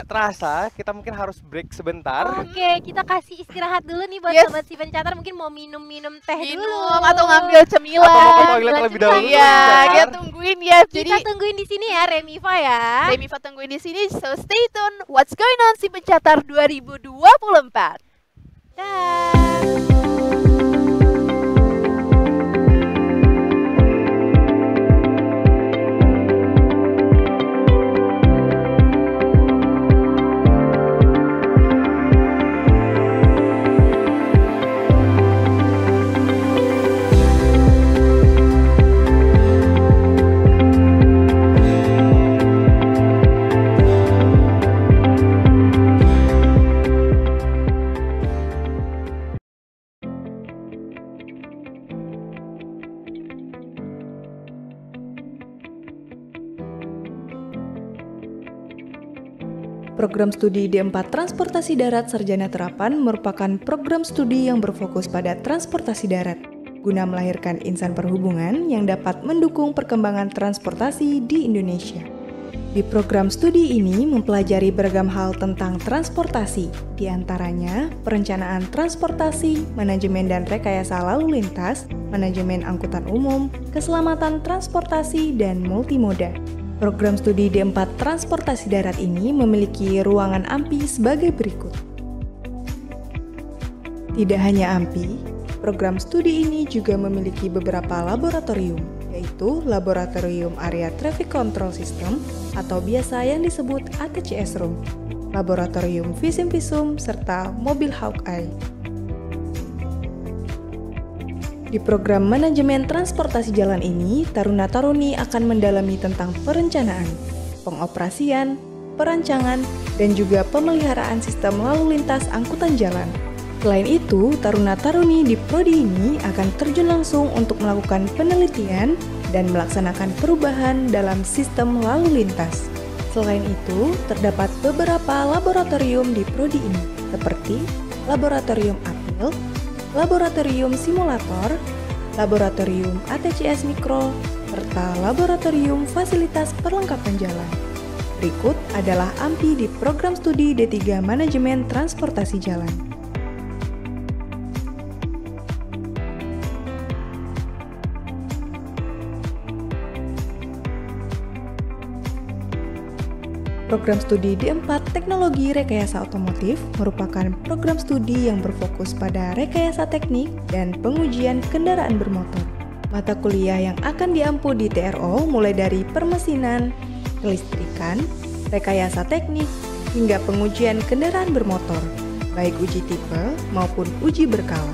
terasa, kita mungkin harus break sebentar. Oke, kita kasih istirahat dulu nih buat Yes. sobat si pencatat, mungkin mau minum teh Minum dulu atau ngambil cemilan. Atau mau ke toilet Buat terlebih dahulu. cemilan. Iya, sebentar. kita tungguin ya. Jadi Kita tungguin di sini ya Remifa ya. Remifa tungguin di sini. So stay tune. What's going on si pencatat 2024. Dah. Program studi D4 Transportasi Darat Sarjana Terapan merupakan program studi yang berfokus pada transportasi darat, guna melahirkan insan perhubungan yang dapat mendukung perkembangan transportasi di Indonesia. Di program studi ini mempelajari beragam hal tentang transportasi, diantaranya perencanaan transportasi, manajemen dan rekayasa lalu lintas, manajemen angkutan umum, keselamatan transportasi, dan multimoda. Program studi D4 Transportasi Darat ini memiliki ruangan AMPI sebagai berikut. Tidak hanya AMPI, program studi ini juga memiliki beberapa laboratorium, yaitu Laboratorium Area Traffic Control System atau biasa yang disebut ATCS Room, Laboratorium Visum, serta Mobil Hawkeye. Di program manajemen transportasi jalan ini, taruna-taruni akan mendalami tentang perencanaan, pengoperasian, perancangan, dan juga pemeliharaan sistem lalu lintas angkutan jalan. Selain itu, taruna-taruni di prodi ini akan terjun langsung untuk melakukan penelitian dan melaksanakan perubahan dalam sistem lalu lintas. Selain itu, terdapat beberapa laboratorium di prodi ini, seperti Laboratorium Apil, Laboratorium Simulator, Laboratorium ATCS Mikro, serta Laboratorium Fasilitas Perlengkapan Jalan. Berikut adalah AMPI di program studi D3 Manajemen Transportasi Jalan. Program studi D4 Teknologi Rekayasa Otomotif merupakan program studi yang berfokus pada rekayasa teknik dan pengujian kendaraan bermotor. Mata kuliah yang akan diampu di TRO mulai dari permesinan, kelistrikan, rekayasa teknik, hingga pengujian kendaraan bermotor, baik uji tipe maupun uji berkala.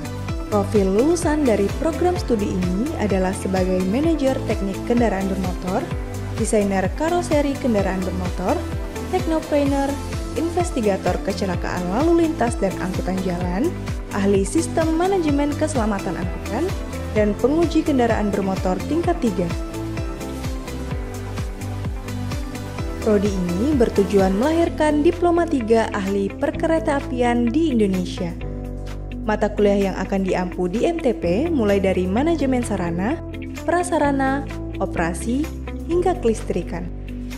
Profil lulusan dari program studi ini adalah sebagai manajer teknik kendaraan bermotor, desainer karoseri kendaraan bermotor, teknopreneur, investigator kecelakaan lalu lintas dan angkutan jalan, ahli sistem manajemen keselamatan angkutan, dan penguji kendaraan bermotor tingkat 3. Prodi ini bertujuan melahirkan diploma 3 ahli perkeretaapian di Indonesia. Mata kuliah yang akan diampu di MTP mulai dari manajemen sarana, prasarana, operasi, hingga kelistrikan.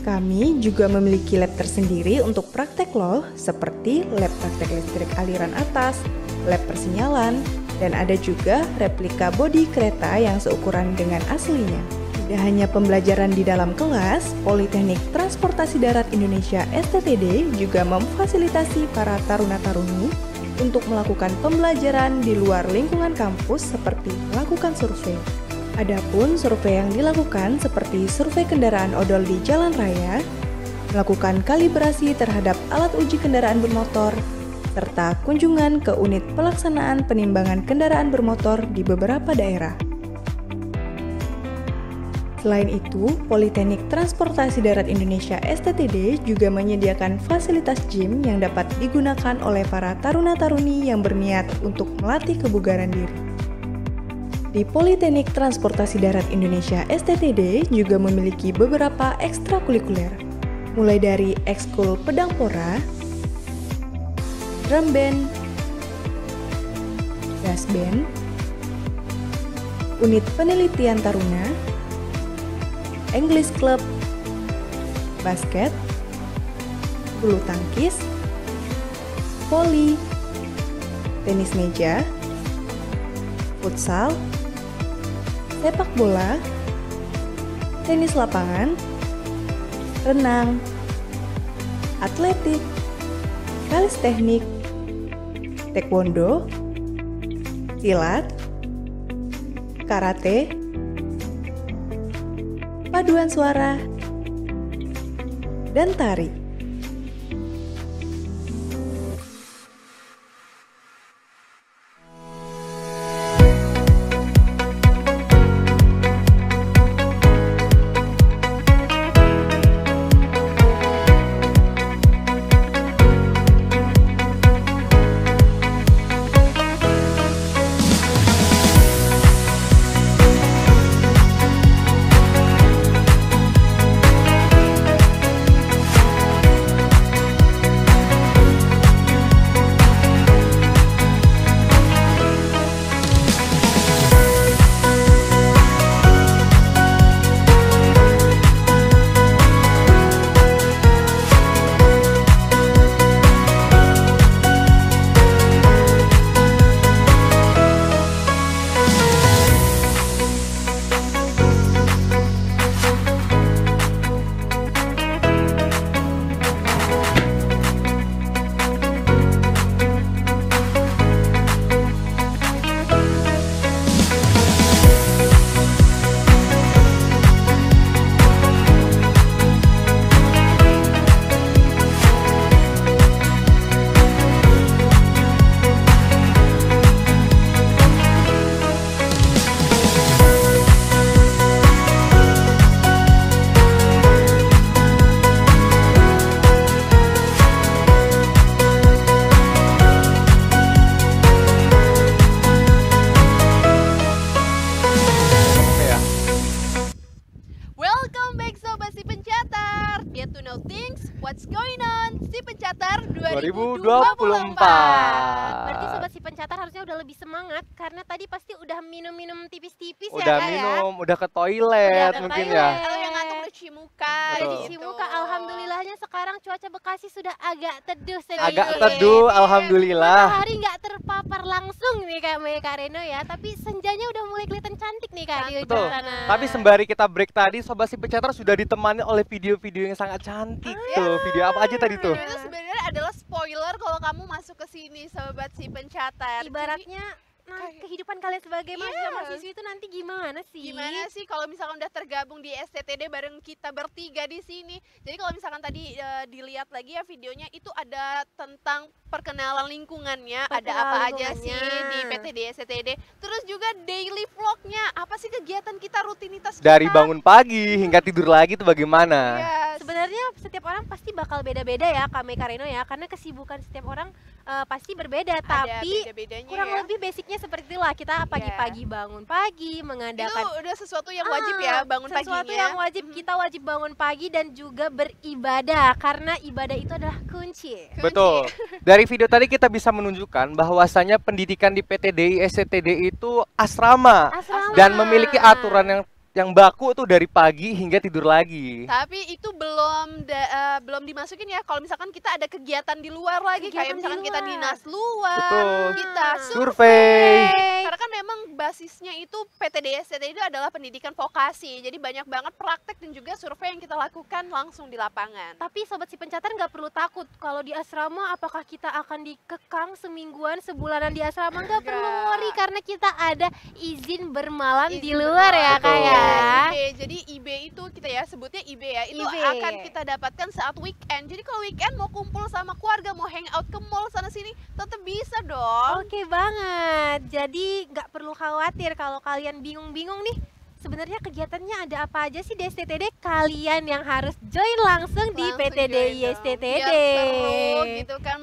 Kami juga memiliki lab tersendiri untuk praktek loh, seperti lab praktek listrik aliran atas, lab persinyalan, Dan ada juga replika bodi kereta yang seukuran dengan aslinya. Tidak hanya pembelajaran di dalam kelas, Politeknik Transportasi Darat Indonesia (STTD) juga memfasilitasi para taruna-taruni untuk melakukan pembelajaran di luar lingkungan kampus seperti melakukan survei. Adapun survei yang dilakukan seperti survei kendaraan odol di jalan raya, melakukan kalibrasi terhadap alat uji kendaraan bermotor, serta kunjungan ke unit pelaksanaan penimbangan kendaraan bermotor di beberapa daerah. Selain itu, Politeknik Transportasi Darat Indonesia (STTD) juga menyediakan fasilitas gym yang dapat digunakan oleh para taruna-taruni yang berniat untuk melatih kebugaran diri. Di Politeknik Transportasi Darat Indonesia (STTD) juga memiliki beberapa ekstrakurikuler, mulai dari ekskul pedang pora, drum band, brass band, unit penelitian taruna, English Club, basket, bulu tangkis, voli, tenis meja, futsal, sepak bola, tenis lapangan, renang, atletik, kalisteknik, taekwondo, silat, karate, paduan suara, dan tari. What's going on? Si Pencatar 2024. 2024. Berarti sobat si pencatar harusnya udah lebih semangat karena tadi pasti udah minum-minum tipis-tipis ya Udah Kak ya. minum, udah ke toilet Udah ke mungkin toilet. ya. Kalau yang ngantuk udah cuci muka Betul. Cuci gitu. muka, alhamdulillahnya sekarang cuaca Bekasi sudah agak teduh sedikit. Agak teduh, alhamdulillah. Matahari nggak terpapar langsung nih Kak Reno ya, tapi senjanya udah mulai kelihatan cantik nih Kak di ujung Betul. sana. Tapi sembari kita break tadi, Sobat Si Pencatar sudah ditemani oleh video-video yang sangat cantik tuh. Video apa aja tadi tuh? Itu sebenarnya adalah spoiler kalau kamu masuk ke sini sobat si Pencatar. Ibaratnya kehidupan kalian sebagai mahasiswa itu nanti gimana sih? Gimana sih kalau misalkan udah tergabung di STTD bareng kita bertiga di sini. Jadi kalau misalkan tadi dilihat lagi ya videonya itu ada tentang perkenalan lingkungannya, ada apa aja sih di PTD STTD. Terus juga daily vlognya, apa sih kegiatan kita, rutinitas kita. Dari bangun pagi hingga tidur lagi tuh bagaimana? Yes. Sebenarnya setiap orang pasti bakal beda-beda ya Kak Reno ya, karena kesibukan setiap orang pasti berbeda, Ada tapi beda-bedanya kurang ya. lebih basicnya seperti itulah. Kita pagi-pagi bangun pagi, mengadakan Itu udah sesuatu yang wajib ya bangun sesuatu paginya. yang wajib, kita wajib bangun pagi dan juga beribadah karena ibadah itu adalah kunci. Betul. Dari video tadi kita bisa menunjukkan bahwasanya pendidikan di PTDI STTD itu asrama Asrama. dan memiliki aturan yang baku tuh dari pagi hingga tidur lagi. Tapi itu belum dimasukin ya. Kalau misalkan kita ada kegiatan di luar lagi, Kegiatan kayak misalkan di kita luar. dinas luar, Betul. kita Survei. basisnya itu PTD STTD itu adalah pendidikan vokasi. Jadi banyak banget praktek dan juga survei yang kita lakukan langsung di lapangan. Tapi sobat si pencatat nggak perlu takut kalau di asrama apakah kita akan dikekang semingguan, sebulanan di asrama, nggak perlu Nggak. worry karena kita ada izin bermalam di Izin luar ya bermalam. Kak ya. IB. Jadi IB itu kita ya sebutnya IB ya. Itu IB. akan kita dapatkan saat weekend. Jadi kalau weekend mau kumpul sama keluarga, mau hangout ke mall sana sini, tetap bisa dong. Oke banget. Jadi nggak perlu khawatir kalau kalian bingung-bingung nih. Sebenarnya kegiatannya ada apa aja sih di STTD? Kalian yang harus join langsung di Langsung PTD join dong. ISTTD. Biar seru gitu kan.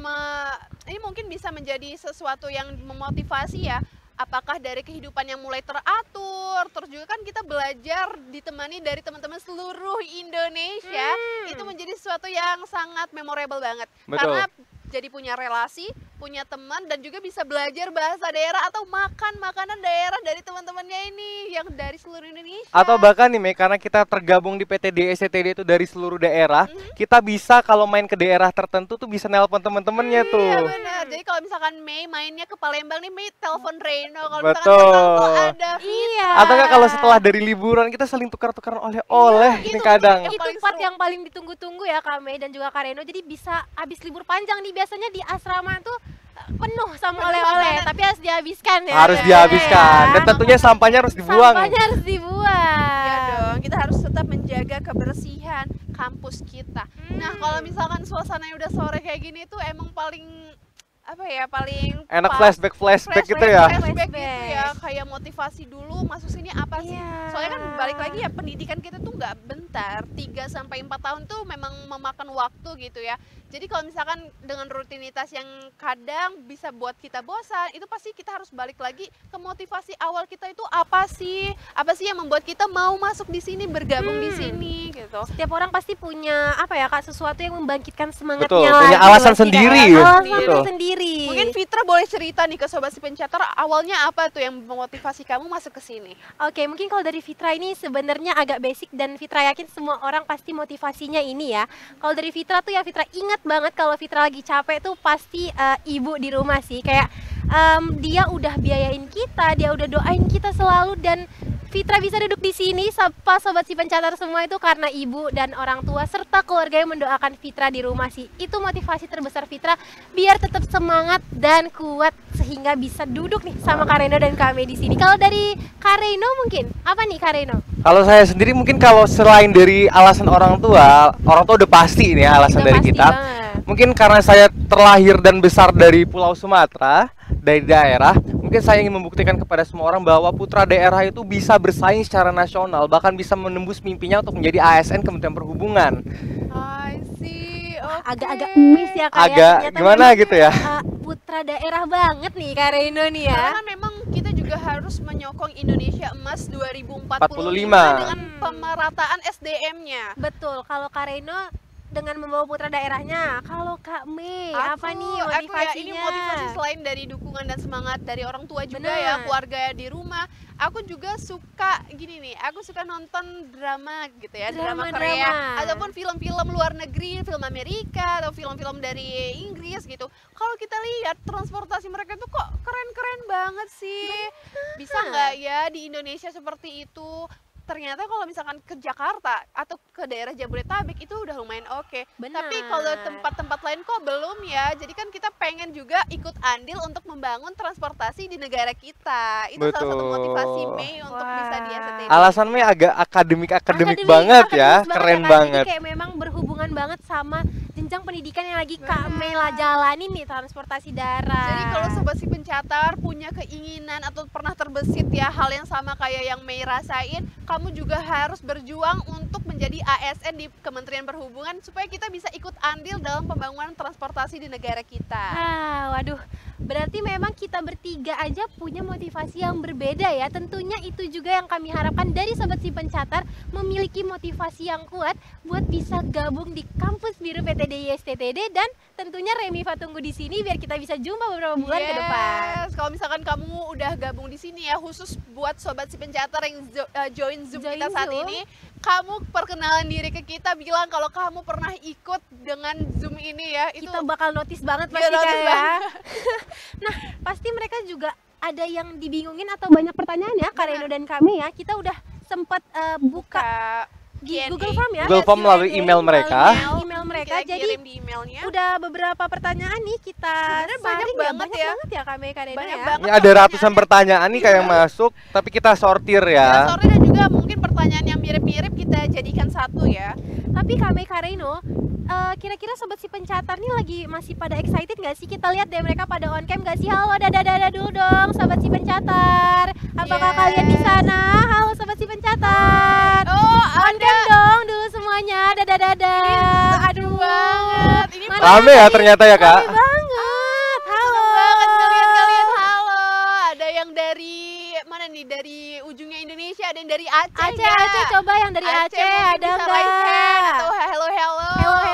Ini mungkin bisa menjadi sesuatu yang memotivasi ya. Apakah dari kehidupan yang mulai teratur, terus juga kan kita belajar ditemani dari teman-teman seluruh Indonesia, itu menjadi sesuatu yang sangat memorable banget. Betul. Karena jadi punya relasi, punya teman, dan juga bisa belajar bahasa daerah atau makan makanan daerah dari teman-temannya ini yang dari seluruh Indonesia. Atau bahkan nih Mei, karena kita tergabung di PTD STTD itu dari seluruh daerah, kita bisa kalau main ke daerah tertentu tuh bisa nelpon teman-temannya tuh. Iya benar. Jadi kalau misalkan Mei mainnya ke Palembang nih, Mei telepon Reno. Kalau misalkan Betul. Palembang tuh ada Iya. Atau enggak kalau setelah dari liburan kita saling tukar-tukaran oleh-oleh Iya, nih itu kadang. yang Itu paling part seru. yang paling ditunggu-tunggu ya Kak Mei dan juga Kak Reno. Jadi bisa habis libur panjang nih, biasanya di asrama tuh penuh sama Penuh oleh-oleh, makanan. tapi harus dihabiskan ya. Harus Kak, dihabiskan ya. dan tentunya sampahnya harus dibuang. Sampahnya harus dibuang. Iya dong, kita harus tetap menjaga kebersihan kampus kita. Nah, kalau misalkan suasananya udah sore kayak gini tuh emang paling apa ya, paling Enak pas. flashback gitu ya. Flashback gitu Flashback. ya, kayak motivasi dulu masuk sini apa sih? Iya. Soalnya kan balik lagi ya, pendidikan kita tuh nggak bentar, 3 sampai 4 tahun tuh memang memakan waktu gitu ya. Jadi kalau misalkan dengan rutinitas yang kadang bisa buat kita bosan, itu pasti kita harus balik lagi ke motivasi awal kita itu apa sih? Apa sih yang membuat kita mau masuk di sini, bergabung di sini gitu. Setiap orang pasti punya apa ya Kak, sesuatu yang membangkitkan semangatnya Betul, lagi punya buat alasan kita, sendiri ya. ya. Alasannya Betul. sendiri. Mungkin Fitra boleh cerita nih ke Sobat Si Pencatar, awalnya apa tuh yang memotivasi kamu masuk ke sini? Oke, mungkin kalau dari Fitra ini sebenarnya agak basic dan Fitra yakin semua orang pasti motivasinya ini ya. Kalau dari Fitra tuh ya Fitra ingat banget kalau Fitra lagi capek tuh pasti ibu di rumah sih. Kayak dia udah biayain kita, dia udah doain kita selalu dan Fitra bisa duduk di sini sapa Sobat Si Pencatar semua itu karena ibu dan orang tua serta keluarga yang mendoakan Fitra di rumah sih. Itu motivasi terbesar Fitra biar tetap semangat dan kuat sehingga bisa duduk nih sama Kak Reno dan Kak Mei di sini. Kalau dari Kak Reno mungkin apa nih Kak Reno? Kalau saya sendiri mungkin kalau selain dari alasan orang tua udah pasti ini ya alasan Udah dari pasti kita. banget. Mungkin karena saya terlahir dan besar dari Pulau Sumatera, dari daerah, mungkin saya ingin membuktikan kepada semua orang bahwa putra daerah itu bisa bersaing secara nasional, bahkan bisa menembus mimpinya untuk menjadi ASN Kementerian Perhubungan. I see. Oke. Agak-agak miss ya Kak ya. Agak Ternyata gimana memang, gitu ya. putra daerah banget nih Kak Reno nih ya. Karena memang kita juga harus menyokong Indonesia Emas 2045 45. dengan pemerataan SDM-nya. Betul, kalau Kak Reno dengan membawa putra daerahnya. Kalau Kak Mei, apa nih motivasinya? Aku ya, ini motivasi selain dari dukungan dan semangat dari orang tua juga Bener. ya, keluarga di rumah. Aku juga suka gini nih, aku suka nonton drama gitu ya, drama Drama-drama. Korea ataupun film-film luar negeri, film Amerika atau film-film dari Inggris gitu. Kalau kita lihat transportasi mereka tuh kok keren-keren banget sih. Bisa nggak ya di Indonesia seperti itu? Ternyata kalau misalkan ke Jakarta atau ke daerah Jabodetabek itu udah lumayan oke. Benar. Tapi kalau tempat-tempat lain kok belum ya. Jadi kan kita pengen juga ikut andil untuk membangun transportasi di negara kita. Itu salah satu Betul. motivasi Mei untuk Wah. bisa di STTD. Alasannya agak akademik Akademis banget ya, akademis keren Kak. banget. Jadi kayak memang berhubungan banget sama jenjang pendidikan yang lagi Kak Benar. Mei lah jalanin nih, transportasi darat. Jadi kalau Sobat Si Pencatar punya keinginan atau pernah terbesit ya hal yang sama kayak yang Mei rasain, kamu juga harus berjuang untuk menjadi ASN di Kementerian Perhubungan supaya kita bisa ikut andil dalam pembangunan transportasi di negara kita. Waduh, berarti memang kita bertiga aja punya motivasi yang berbeda ya. Tentunya itu juga yang kami harapkan dari Sobat Si Pencatar, memiliki motivasi yang kuat buat bisa gabung di kampus biru PTD ISTTD dan tentunya Remifa tunggu di sini biar kita bisa jumpa beberapa bulan ke depan. Kalau misalkan kamu udah gabung di sini ya, khusus buat Sobat Si Pencatar yang join Zoom Join kita saat Zoom. ini, kamu perkenalan diri ke kita, bilang kalau kamu pernah ikut dengan Zoom ini ya. Itu Kita bakal notice banget Iya, pasti notice Kak ya. Nah, pasti mereka juga ada yang dibingungin atau banyak pertanyaan ya Kak Reno dan kami ya, kita udah sempat buka di Q&A. Google Form ya. Google Form melalui Q&A, email mereka. Email mereka. Kita Jadi kirim di emailnya. udah beberapa pertanyaan nih kita Sebenarnya banyak saring banget banyak ya. banget ya Kak Mei, Kak Reno Banyak ya. banget. Ini ada ratusan pertanyaan nih kayak masuk, tapi kita sortir Ya, ya. sorry, dan juga mungkin pertanyaan yang mirip-mirip kita jadikan satu ya. Tapi Kak Mei, Kak Reno, kira-kira sobat si pencatar nih lagi masih pada excited nggak sih? Kita lihat deh mereka pada on cam nggak sih? Halo, dadah dulu dong sobat si pencatar. Apakah Yes. kalian di sana? Halo sobat si pencatar. Oh, On cam dong dulu semuanya. Dadah. Aduh. banget. Ini Mana Rame ya nih? ternyata ya, Kak. Rame banget. Halo. banget ngeliat kalian. Halo, ada yang dari mana nih? Dari ujungnya Indonesia, ada yang dari Aceh. Aceh, nggak? Aceh, coba yang dari Aceh, mungkin ada bisa raise hand nggak? atau hello. Hello.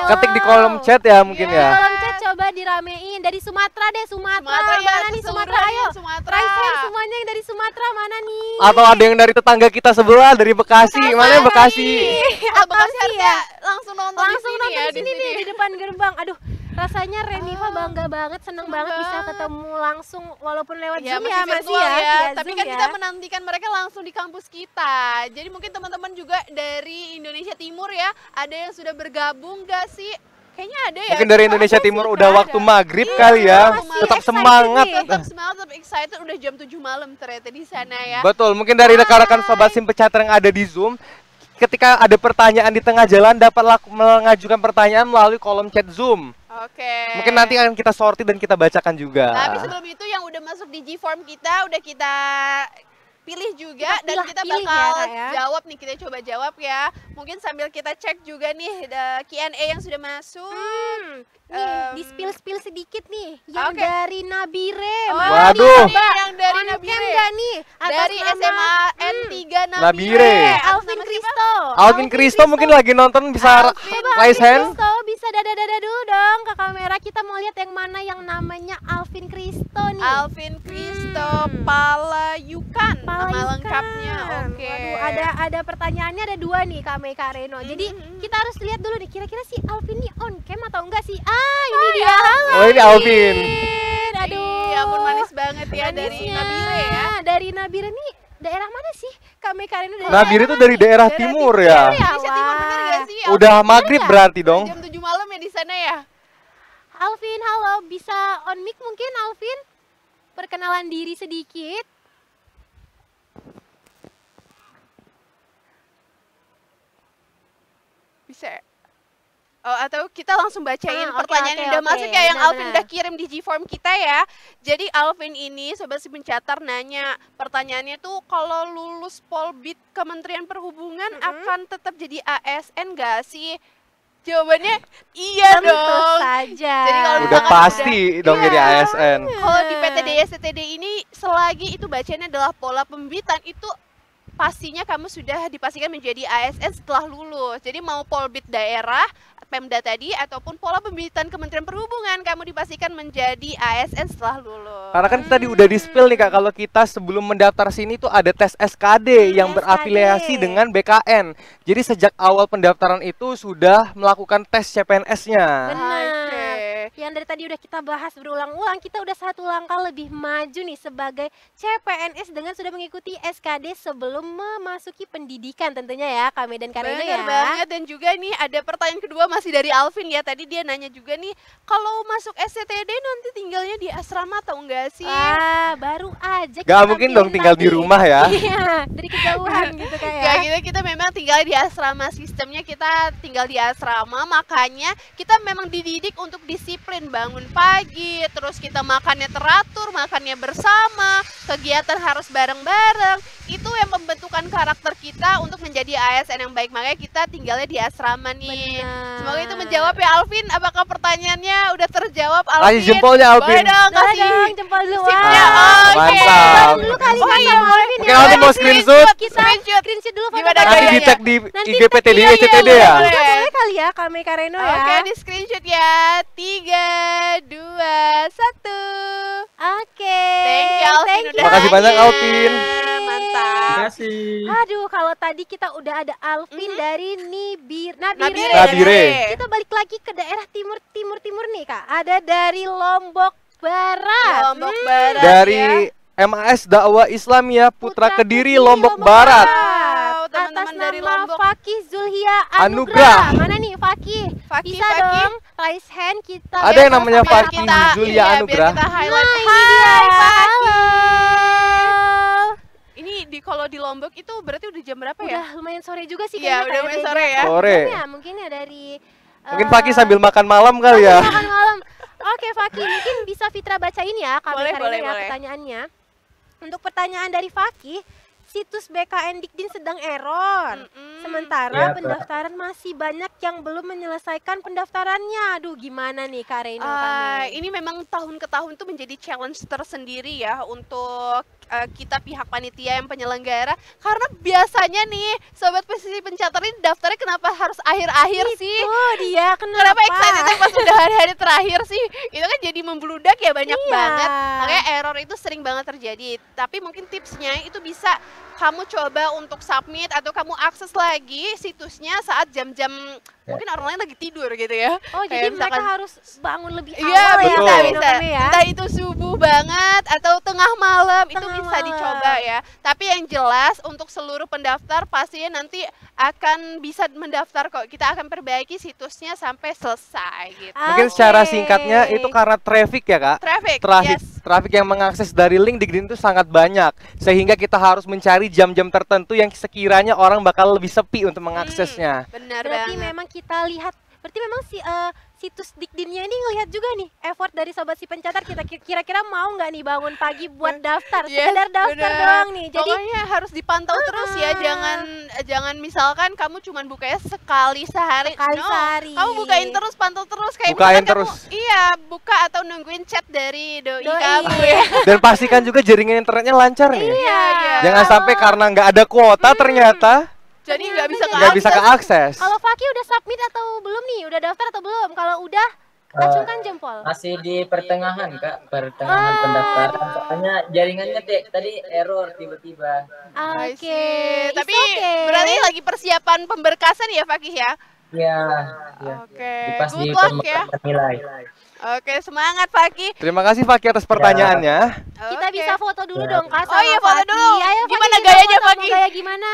Ketik di kolom chat ya mungkin Di ya. kolom chat coba diramein. Dari Sumatera deh, Sumatera. Sumatera ya, Mana nih Sumatera? keseluruhan Ayo. Sumatera. Raise hand semuanya yang dari Sumatera mana nih? Atau ada yang dari tetangga kita sebelah dari Bekasi. Mana yang Bekasi? Oh, Bekasi sih harusnya ya? langsung nonton Langsung di sini nonton ya, di sini nih di depan gerbang. Aduh, rasanya Remifa bangga banget, seneng banget bisa ketemu langsung walaupun lewat Ya, Zoom ya, masih virtual ya. ya. via Tapi Zoom kan ya. kita menantikan mereka langsung di kampus kita. Jadi mungkin teman-teman juga dari Indonesia Timur ya, ada yang sudah bergabung gak sih? Kayaknya ada ya. Mungkin dari Indonesia Ada Timur sih, udah Kak. waktu maghrib Iya, kali ya. masih Tetap excited semangat. nih. Tetap semangat, tetap excited. Udah jam 7 malam ternyata di sana ya. Betul, mungkin dari rekan-rekan sobat sim pencatar yang ada di Zoom, ketika ada pertanyaan di tengah jalan dapat mengajukan pertanyaan melalui kolom chat Zoom. Oke. Mungkin nanti akan kita sortir dan kita bacakan juga. Tapi sebelum itu yang udah masuk di G-Form kita udah kita pilih juga Kita dan kita pilih ya, bakal Kak, ya. jawab nih, kita coba jawab ya. Mungkin sambil kita cek juga nih ada Q&A yang sudah masuk. Nih, di spill sedikit nih yang Oke. dari Nabire. Oh, Mana Waduh. nih, Coba yang dari on cam Nabire. nggak nih? Atas Dari nama- SMA N3 Nabire. Nabire. Atas Alvin nama siapa? Kristo. Alvin Kristo mungkin lagi nonton bisa Alvin. Coba raise Alvin hand. Kristo bisa dada dulu dong ke kamera. Kita mau lihat yang mana yang namanya Alvin Kristo nih. Alvin Kristo Palayukan nama Palayukan. lengkapnya. Oke. Waduh, ada pertanyaannya ada dua nih Kak Mei, Kak Reno. Jadi kita harus lihat dulu nih kira-kira si Alvin nih on cam atau enggak sih? Ini dia. Halo. Oh, ini Alvin. Aduh. Ya ampun, manis banget ya dari Manisnya. Nabire ya. Dari Nabire nih daerah mana sih? Kak Mei, Kak Reno dari Nabire itu dari daerah timur ya. Indonesia Timur bener gak sih? Udah Alvin, maghrib bener berarti nggak? dong. Jam 7 malam ya di sana ya. Alvin, halo, bisa on mic mungkin Alvin? Perkenalan diri sedikit. Bisa ya? Oh, atau kita langsung bacain Oke, pertanyaan oke, yang udah oke. masuk ya, yang Benar, Alvin benar. udah kirim di G-Form kita ya. Jadi Alvin ini sobat si pencatar nanya, pertanyaannya tuh kalau lulus Polbit Kementerian Perhubungan akan tetap jadi ASN gak sih? Jawabannya iya Tentu dong. saja. Jadi kalau Udah misalkan pasti dong Iya. jadi ASN. Kalau di PTD STTD ini selagi itu bacanya adalah pola pembibitan, itu pastinya kamu sudah dipastikan menjadi ASN setelah lulus. Jadi mau Polbit daerah, Pemda tadi, ataupun pola pembibitan Kementerian Perhubungan, kamu dipastikan menjadi ASN setelah lulus. Karena kan tadi udah di-spill nih Kak, kalau kita sebelum mendaftar sini tuh ada tes SKD yang SKD. berafiliasi dengan BKN. Jadi sejak awal pendaftaran itu sudah melakukan tes CPNS-nya. Benar. Oke. Yang dari tadi udah kita bahas berulang-ulang, kita udah satu langkah lebih maju nih sebagai CPNS dengan sudah mengikuti SKD sebelum memasuki pendidikan tentunya ya, Kak Mei dan Kak Reno Bener ya. banget. Dan juga nih ada pertanyaan kedua masih dari Alvin ya. Tadi dia nanya juga nih, kalau masuk SCTD nanti tinggalnya di asrama atau enggak sih? Wah, baru aja Gak mungkin dong tinggal di rumah ya. Iya, dari kejauhan gitu kayak. Gak gitu, kita memang tinggal di asrama, sistemnya kita tinggal di asrama, makanya kita memang dididik untuk disiplin, bangun pagi, terus kita makannya teratur, makannya bersama, kegiatan harus bareng-bareng, itu yang membentukkan karakter kita untuk menjadi ASN yang baik, makanya kita tinggalnya di asrama nih. Benar. Semoga itu menjawab ya Alvin, apakah pertanyaannya udah terjawab Alvin? Kasih jempolnya Alvin. Boleh dong, Boleh kasih dong, jempol dulu. sipnya. Wah. Oke. Mantap. Dulu kali Oh kan iya, sama Alvin Mungkin ya. Alvin mau screenshot. Kita screenshot dulu foto Gimana Kak Nanti Reno. gayanya? dicek di Nanti IG PTD iya, SCTD iya, ya. boleh. Boleh kali ya Kak Mei, Kak Reno ya. Oke, di screenshot ya. 3, 2, 1. Oke. Thank you Alvin Thank udah you. Makasih banyak, hadir. Alvin. Mantap. Terima kasih. Aduh, kalau tadi kita udah ada Alvin dari Nabire. Nabire. Kita balik lagi ke daerah timur nih Kak. Ada dari Lombok Barat. Lombok Barat Dari ya. MAS Dakwah Islamiyah Putra Kediri Lombok Barat. Barat. Wow, Atas teman-teman dari nama Lombok. Fakih Zulhia Anugrah. Anugrah. Mana nih Fakih? Fakih, Bisa Fakih. dong raise hand kita. Ada biar yang namanya tahu sampai Fakih apa. Zulhia Iya, Anugrah. biar kita highlight. Nah, ini dia. Halo. Ini kalau di Lombok itu berarti udah jam berapa ya? Udah lumayan sore juga sih Iya, kayaknya. udah lumayan sore ya. Sore. Mungkin ya dari Mungkin Fakih sambil makan malam kali ya. makan malam. Oke Fakih, mungkin bisa Fitra bacain ya Boleh, boleh, boleh. pertanyaannya. Untuk pertanyaan dari Fakih, situs BKN Dikdin sedang error. Sementara Iya, Kak. pendaftaran masih banyak yang belum menyelesaikan pendaftarannya. Aduh, gimana nih Kak Reno kami? Ini memang tahun ke tahun itu menjadi challenge tersendiri ya untuk kita pihak panitia yang penyelenggara, karena biasanya nih sobat posisi pencatat ini daftarnya kenapa harus akhir-akhir sih? Oh dia kenapa? Kenapa excitednya pas udah hari-hari terakhir sih? Itu kan jadi membludak ya banyak Iya. banget. Makanya error itu sering banget terjadi. Tapi mungkin tipsnya itu bisa kamu coba untuk submit atau kamu akses lagi situsnya saat jam-jam mungkin orang lain lagi tidur gitu ya. Oh jadi Kayak mereka misalkan- harus bangun lebih awal Iya, ya betul. bisa, Kak Reno bisa. kami ya. Entah itu subuh banget atau tengah malam, itu Tengah bisa malam. dicoba ya. Tapi yang jelas untuk seluruh pendaftar pastinya nanti akan bisa mendaftar kok. Kita akan perbaiki situsnya sampai selesai gitu. Mungkin secara Oke. singkatnya itu karena traffic ya Kak. Traffic, Traffic, yes. traffic yang mengakses dari link Dikdin itu sangat banyak. Sehingga kita harus mencari jam-jam tertentu yang sekiranya orang bakal lebih sepi untuk mengaksesnya. Benar Berarti banget. memang kita lihat, berarti memang situs Dikdinnya ini ngelihat juga nih effort dari sobat si pencatat, kita kira-kira mau nggak nih bangun pagi buat daftar, Yes, sekedar daftar benar. doang nih. Jadi Pokoknya harus dipantau terus ya, jangan misalkan kamu cuman bukanya sekali sehari. Sekali No, sehari. kamu bukain terus, pantau terus kayak Bukain misalkan kamu, terus. iya, buka atau nungguin chat dari doi Doi. kamu ya. Dan pastikan juga jaringan internetnya lancar nih. Iya, iya. Jangan sampai karena nggak ada kuota ternyata Jadi nggak bisa nggak bisa keakses. kalau Fakih udah submit atau belum nih? Udah daftar atau belum? Kalau udah, acungkan jempol. Masih di pertengahan Kak, pertengahan pendaftaran. Soalnya jaringannya tadi error tiba-tiba. I Oke, see. Tapi it's okay. berarti lagi persiapan pemberkasan ya Fakih ya? Iya, iya. Oke, Pas di good luck ya. pemberkasan nilai. Oke, semangat Fakih. Terima kasih Fakih atas pertanyaannya. Kita Oke. bisa foto dulu Ya. dong Kak Oh sama iya, foto Fakih. dulu. Ayo Gimana Fakih, kita gayanya, foto, mau Fakih? gaya gimana?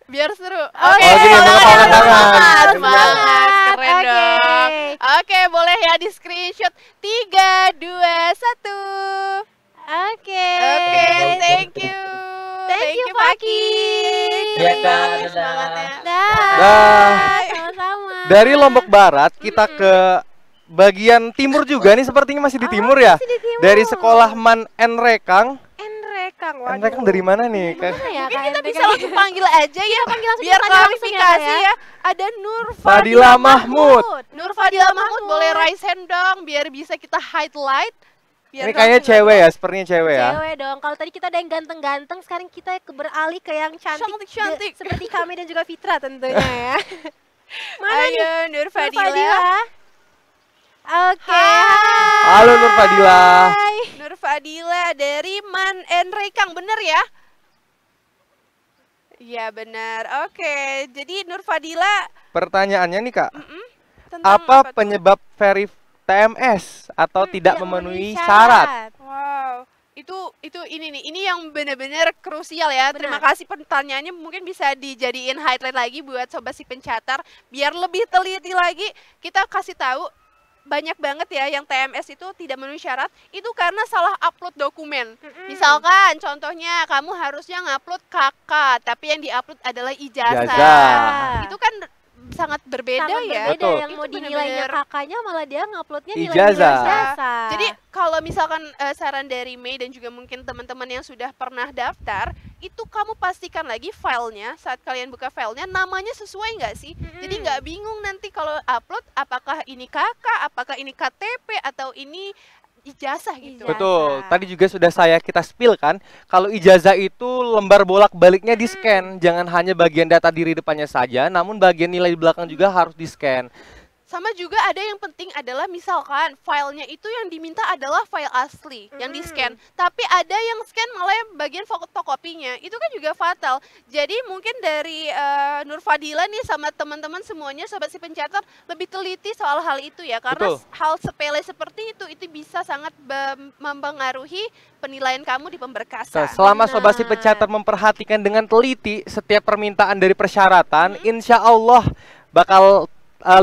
Biar seru. Oke, Oh, gini, semangat, tangan, tangan. semangat, Semangat. semangat. Keren Oke. dong. Oke, boleh ya di screenshot. 3, 2, 1. Oke. Oke, thank you. Thank you Fakih. Iya, Kak, Semangat, dadah. semangatnya. Dah. Sama-sama. Dari Lombok Barat kita ke bagian timur juga nih, sepertinya masih di timur ya. Masih di timur. Dari sekolah Man N Rekang. Enrekang. N Rekang dari mana nih? Mana ya, Mungkin Kak kita Enrekang? bisa langsung panggil aja ya, panggil langsung biar tanya langsung ya, klarifikasi Kak, ya. Ada Nur Fadila Mahmud. Nur Fadila Mahmud, boleh raise hand dong biar bisa kita highlight. Biar Ini kayaknya langsung cewek ya, sepertinya cewek ya. Cewek dong. Kalau tadi kita ada yang ganteng-ganteng, sekarang kita beralih ke yang cantik, Cantik-cantik. seperti kami dan juga Fitra tentunya ya. Mana nih? Ayo Nur Nur Fadila. Oke. Hai. Halo Nur Fadila. Hai. Nur Fadila dari Man N Rekang, bener ya? Iya benar. Oke, jadi Nur Fadila Pertanyaannya nih Kak, tentang apa tuh? penyebab verif TMS atau tidak memenuhi syarat? Wow, itu ini nih, ini yang benar-benar krusial ya. Terima Benar. kasih pertanyaannya, mungkin bisa dijadiin highlight lagi buat sobat si pencatar biar lebih teliti lagi. Kita kasih tahu banyak banget ya yang TMS itu tidak memenuhi syarat itu karena salah upload dokumen. Misalkan contohnya kamu harusnya ngupload KK tapi yang diupload adalah ijazah. Ijazah. Itu kan sangat berbeda Sangat ya. berbeda, Betul. yang mau Itu dinilainya bener-bener- kakaknya malah dia nguploadnya nilai Ijazah. ijazah. Jadi kalau misalkan saran dari Mei dan juga mungkin teman-teman yang sudah pernah daftar, itu kamu pastikan lagi filenya saat kalian buka filenya namanya sesuai nggak sih? Jadi nggak bingung nanti kalau upload apakah ini kakak, apakah ini KTP atau ini ijazah gitu. Ijazah. Betul, tadi juga sudah kita spill kan, kalau ijazah itu lembar bolak-baliknya di scan, jangan hanya bagian data diri depannya saja, namun bagian nilai di belakang juga harus di scan. Sama juga ada yang penting adalah misalkan filenya itu yang diminta adalah file asli yang di-scan. Tapi ada yang scan malah yang bagian fotokopinya. Itu kan juga fatal. Jadi mungkin dari Nur Fadila nih sama teman-teman semuanya sobat si pencatat lebih teliti soal hal itu ya. Karena Betul. hal sepele seperti itu bisa sangat mempengaruhi penilaian kamu di pemberkasan. Selama sobat si pencatat memperhatikan dengan teliti setiap permintaan dari persyaratan, insya Allah bakal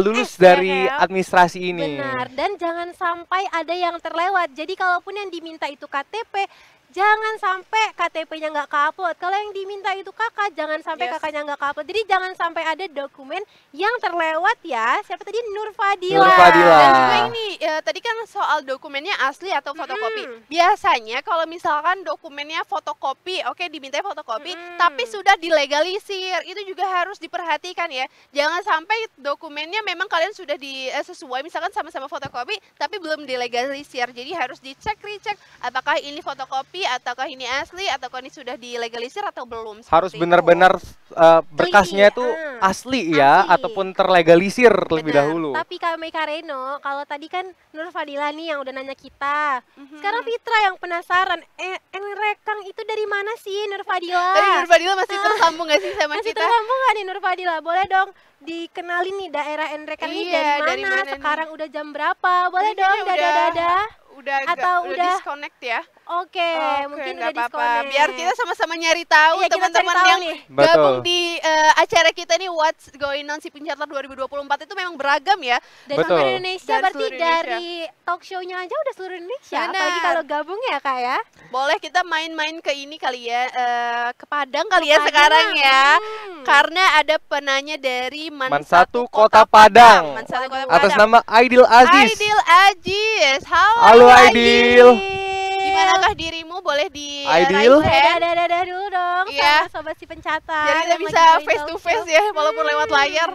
lulus dari administrasi ini. Benar, dan jangan sampai ada yang terlewat. Jadi kalaupun yang diminta itu KTP, jangan sampai KTP-nya nggak ke-upload. Kalau yang diminta itu kakak, jangan sampai kakaknya nggak ke-upload. Jadi jangan sampai ada dokumen yang terlewat ya. Siapa tadi? Nur Fadila. Nur Fadila. Dan juga ini, tadi kan soal dokumennya asli atau fotokopi. Biasanya kalau misalkan dokumennya fotokopi, oke dimintai fotokopi, tapi sudah dilegalisir. Itu juga harus diperhatikan ya. Jangan sampai dokumennya memang kalian sudah sesuai, misalkan sama-sama fotokopi, tapi belum dilegalisir. Jadi harus dicek, recheck, apakah ini fotokopi, ataukah ini asli, ataukah ini sudah dilegalisir atau belum. Harus seperti benar-benar berkasnya itu asli ya, Asli. ataupun terlegalisir terlebih Benar. dahulu. Tapi kami Kareno, kalau tadi kan Nur Fadila nih yang udah nanya kita. Sekarang Fitra yang penasaran, Rekang itu dari mana sih Nur Fadila? Tadi Nur Fadila masih tersambung gak sih sama Masih kita? tersambung gak nih Nur Fadila? Boleh dong dikenalin nih daerah Rekang ini Iya, dari dari mana? mana Sekarang udah jam berapa? Boleh Ini dong kayaknya dadah-dadah. Atau udah udah- disconnect ya? Oke, mungkin nggak udah apa-apa. disconnect. Biar kita sama-sama nyari tahu Iya, kita cari teman-teman tahu yang nih. gabung Betul. di acara kita ini What's Going On si Pencatat 2024 itu memang beragam ya. Dari Betul. seluruh Indonesia, Dari berarti seluruh Indonesia. dari talk show-nya aja udah seluruh Indonesia. Benar. Apalagi kalau gabung ya kak ya. Boleh kita main-main ke ini kali ya, ke Padang kali ya Padang. sekarang ya. Karena ada penanya dari Mansatu Kota Padang. Mansatu Kota Atas Padang. nama Aidil Aziz. Aidil Aziz. Halo Aidil. Dimanakah dirimu? Boleh di Aidil? raise hand. Dadah dulu dong Iya. sama sobat si pencatat. Jadi kita yang bisa lagi join face to talk face show. ya, walaupun lewat layar.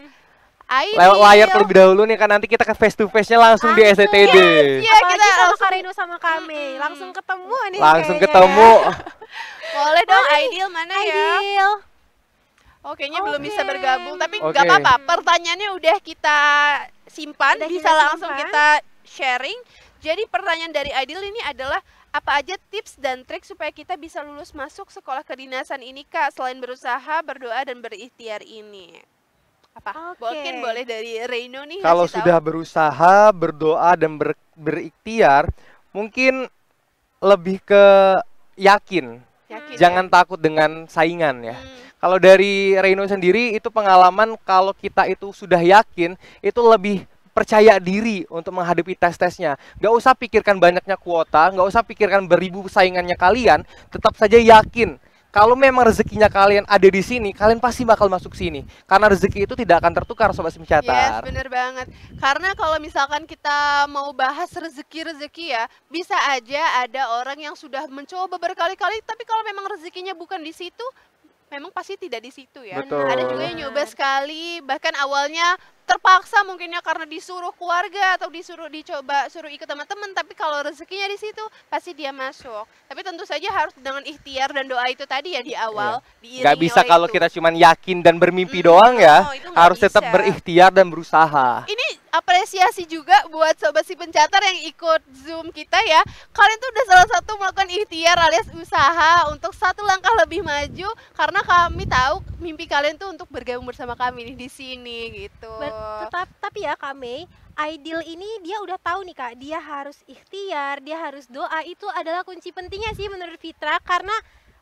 Aidil. Lewat layar terlebih dahulu nih kan, nanti kita ke face to face-nya langsung di Langsung. SCTD. Iya, Apalagi kita sama langsung Kak Reno sama kami. Langsung ketemu nih Langsung kayaknya ketemu. ya. boleh dong Aidil mana ya? Aidil. Oh, kayaknya belum Oke. bisa bergabung, tapi Oke. nggak apa-apa. Pertanyaannya udah kita simpan, Udah bisa kita langsung simpan. kita sharing. Jadi pertanyaan dari Aidil ini adalah apa aja tips dan trik supaya kita bisa lulus masuk sekolah kedinasan ini Kak, selain berusaha, berdoa dan berikhtiar ini? Apa? Oke. Mungkin boleh dari Reino nih. Kalau ngasih sudah tahu. berusaha, berdoa dan berikhtiar, mungkin lebih ke yakin. Yakin Jangan takut dengan saingan ya. Hmm. Kalau dari Reino sendiri itu pengalaman, kalau kita itu sudah yakin, itu lebih percaya diri untuk menghadapi tes-tesnya. Nggak usah pikirkan banyaknya kuota, nggak usah pikirkan beribu saingannya kalian, tetap saja yakin. Kalau memang rezekinya kalian ada di sini, kalian pasti bakal masuk sini. Karena rezeki itu tidak akan tertukar, sobat Yes, pencatat. bener banget. Karena kalau misalkan kita mau bahas rezeki-rezeki ya, bisa aja ada orang yang sudah mencoba berkali-kali, tapi kalau memang rezekinya bukan di situ, memang pasti tidak di situ ya. Betul. Ada juga yang nyoba sekali, bahkan awalnya terpaksa mungkinnya karena disuruh keluarga atau suruh ikut sama teman, tapi kalau rezekinya di situ pasti dia masuk. Tapi tentu saja harus dengan ikhtiar dan doa itu tadi ya di awal. diiringi Nggak bisa oleh kalau itu. kita cuman yakin dan bermimpi doang ya. Oh, itu nggak Harus tetap bisa. berikhtiar dan berusaha. Ini apresiasi juga buat sobat si pencatat yang ikut Zoom kita ya. Kalian tuh udah salah satu melakukan ikhtiar alias usaha untuk satu langkah lebih maju, karena kami tahu mimpi kalian tuh untuk bergabung bersama kami nih di sini gitu. Tapi ya Kak Mei, Aidil ini dia udah tahu nih Kak, dia harus ikhtiar, dia harus doa, itu adalah kunci pentingnya sih menurut Fitra. Karena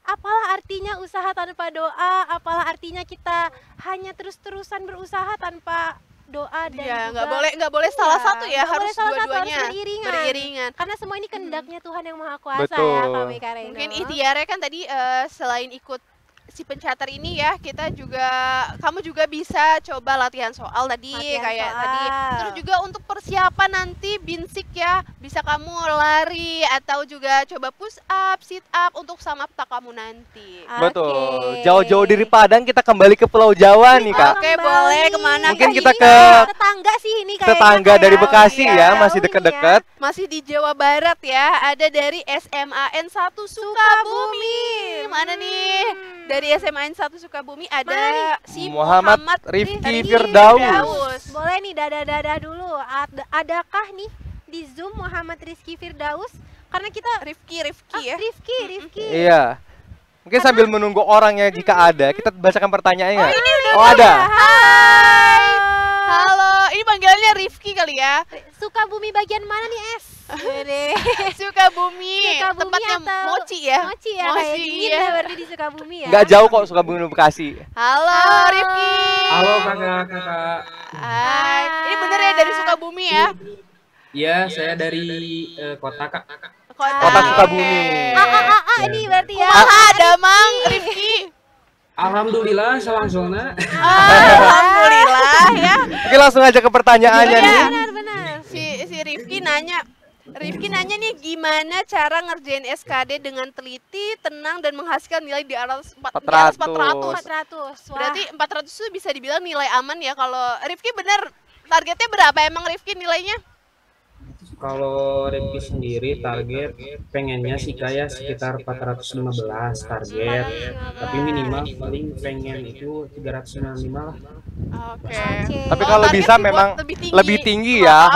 apalah artinya usaha tanpa doa, apalah artinya kita hanya terus-terusan berusaha tanpa doa dan Ya, juga nggak boleh salah satu ya, nggak harus boleh salah satu, dua-duanya harus beriringan. Karena semua ini kehendaknya Tuhan yang Maha Kuasa ya Betul. Kak Mei Kareno. Mungkin ikhtiarnya kan tadi selain ikut si pencatat ini ya, kamu juga bisa coba latihan soal tadi Latihan kayak soal. tadi. Terus juga untuk persiapan nanti binsik ya, bisa kamu lari atau juga coba push up, sit up untuk samapta kamu nanti. Betul. Jauh-jauh dari Padang kita kembali ke Pulau Jawa nih Kak. Oke, boleh kemana? Mungkin Kak kita ini? ke tetangga sih ini kayaknya. tetangga Kak, dari ya. Bekasi iya. ya, masih Jauh ini dekat-dekat. Masih di Jawa Barat ya, ada dari SMAN 1 Sukabumi. Mana nih? Dari SMA 1 Sukabumi ada si Muhammad Muhammad Rifki Firdaus. Boleh nih dadah-dadah dulu. Adakah nih di Zoom Muhammad Rizky Firdaus? Karena kita Rifki ya. Rifki. Iya. Mungkin sambil menunggu orangnya jika ada, kita bacakan pertanyaannya. Oh, ada. Hai. Halo, ini panggilannya Rifki kali ya. Sukabumi bagian mana nih, Es? Sukabumi, tempatnya atau Mochi ya. Mochi ya, kayak dingin ya berarti di Sukabumi ya. Nggak jauh kok Sukabumi Bekasi. Halo Rifki. Halo kakak. Hai. Ini bener ya dari Sukabumi ya? Iya, saya dari kota kak. Kota Sukabumi. Ini berarti ya. Ada Mang Rifki. Alhamdulillah selangsungna. Alhamdulillah ya. Oke, langsung aja ke pertanyaannya nih. Benar. Si Rifki nanya nih gimana cara ngerjain SKD dengan teliti, tenang dan menghasilkan nilai di atas 400. 400. Wah. Berarti 400 itu bisa dibilang nilai aman ya. Kalau Rifki bener targetnya berapa emang Rifki nilainya? Kalau Rifki sendiri target pengennya sih kayak sekitar 415 target. Tapi minimal paling pengen itu 395 lah. Oke. Tapi kalau target bisa dibuat memang lebih lebih tinggi ya.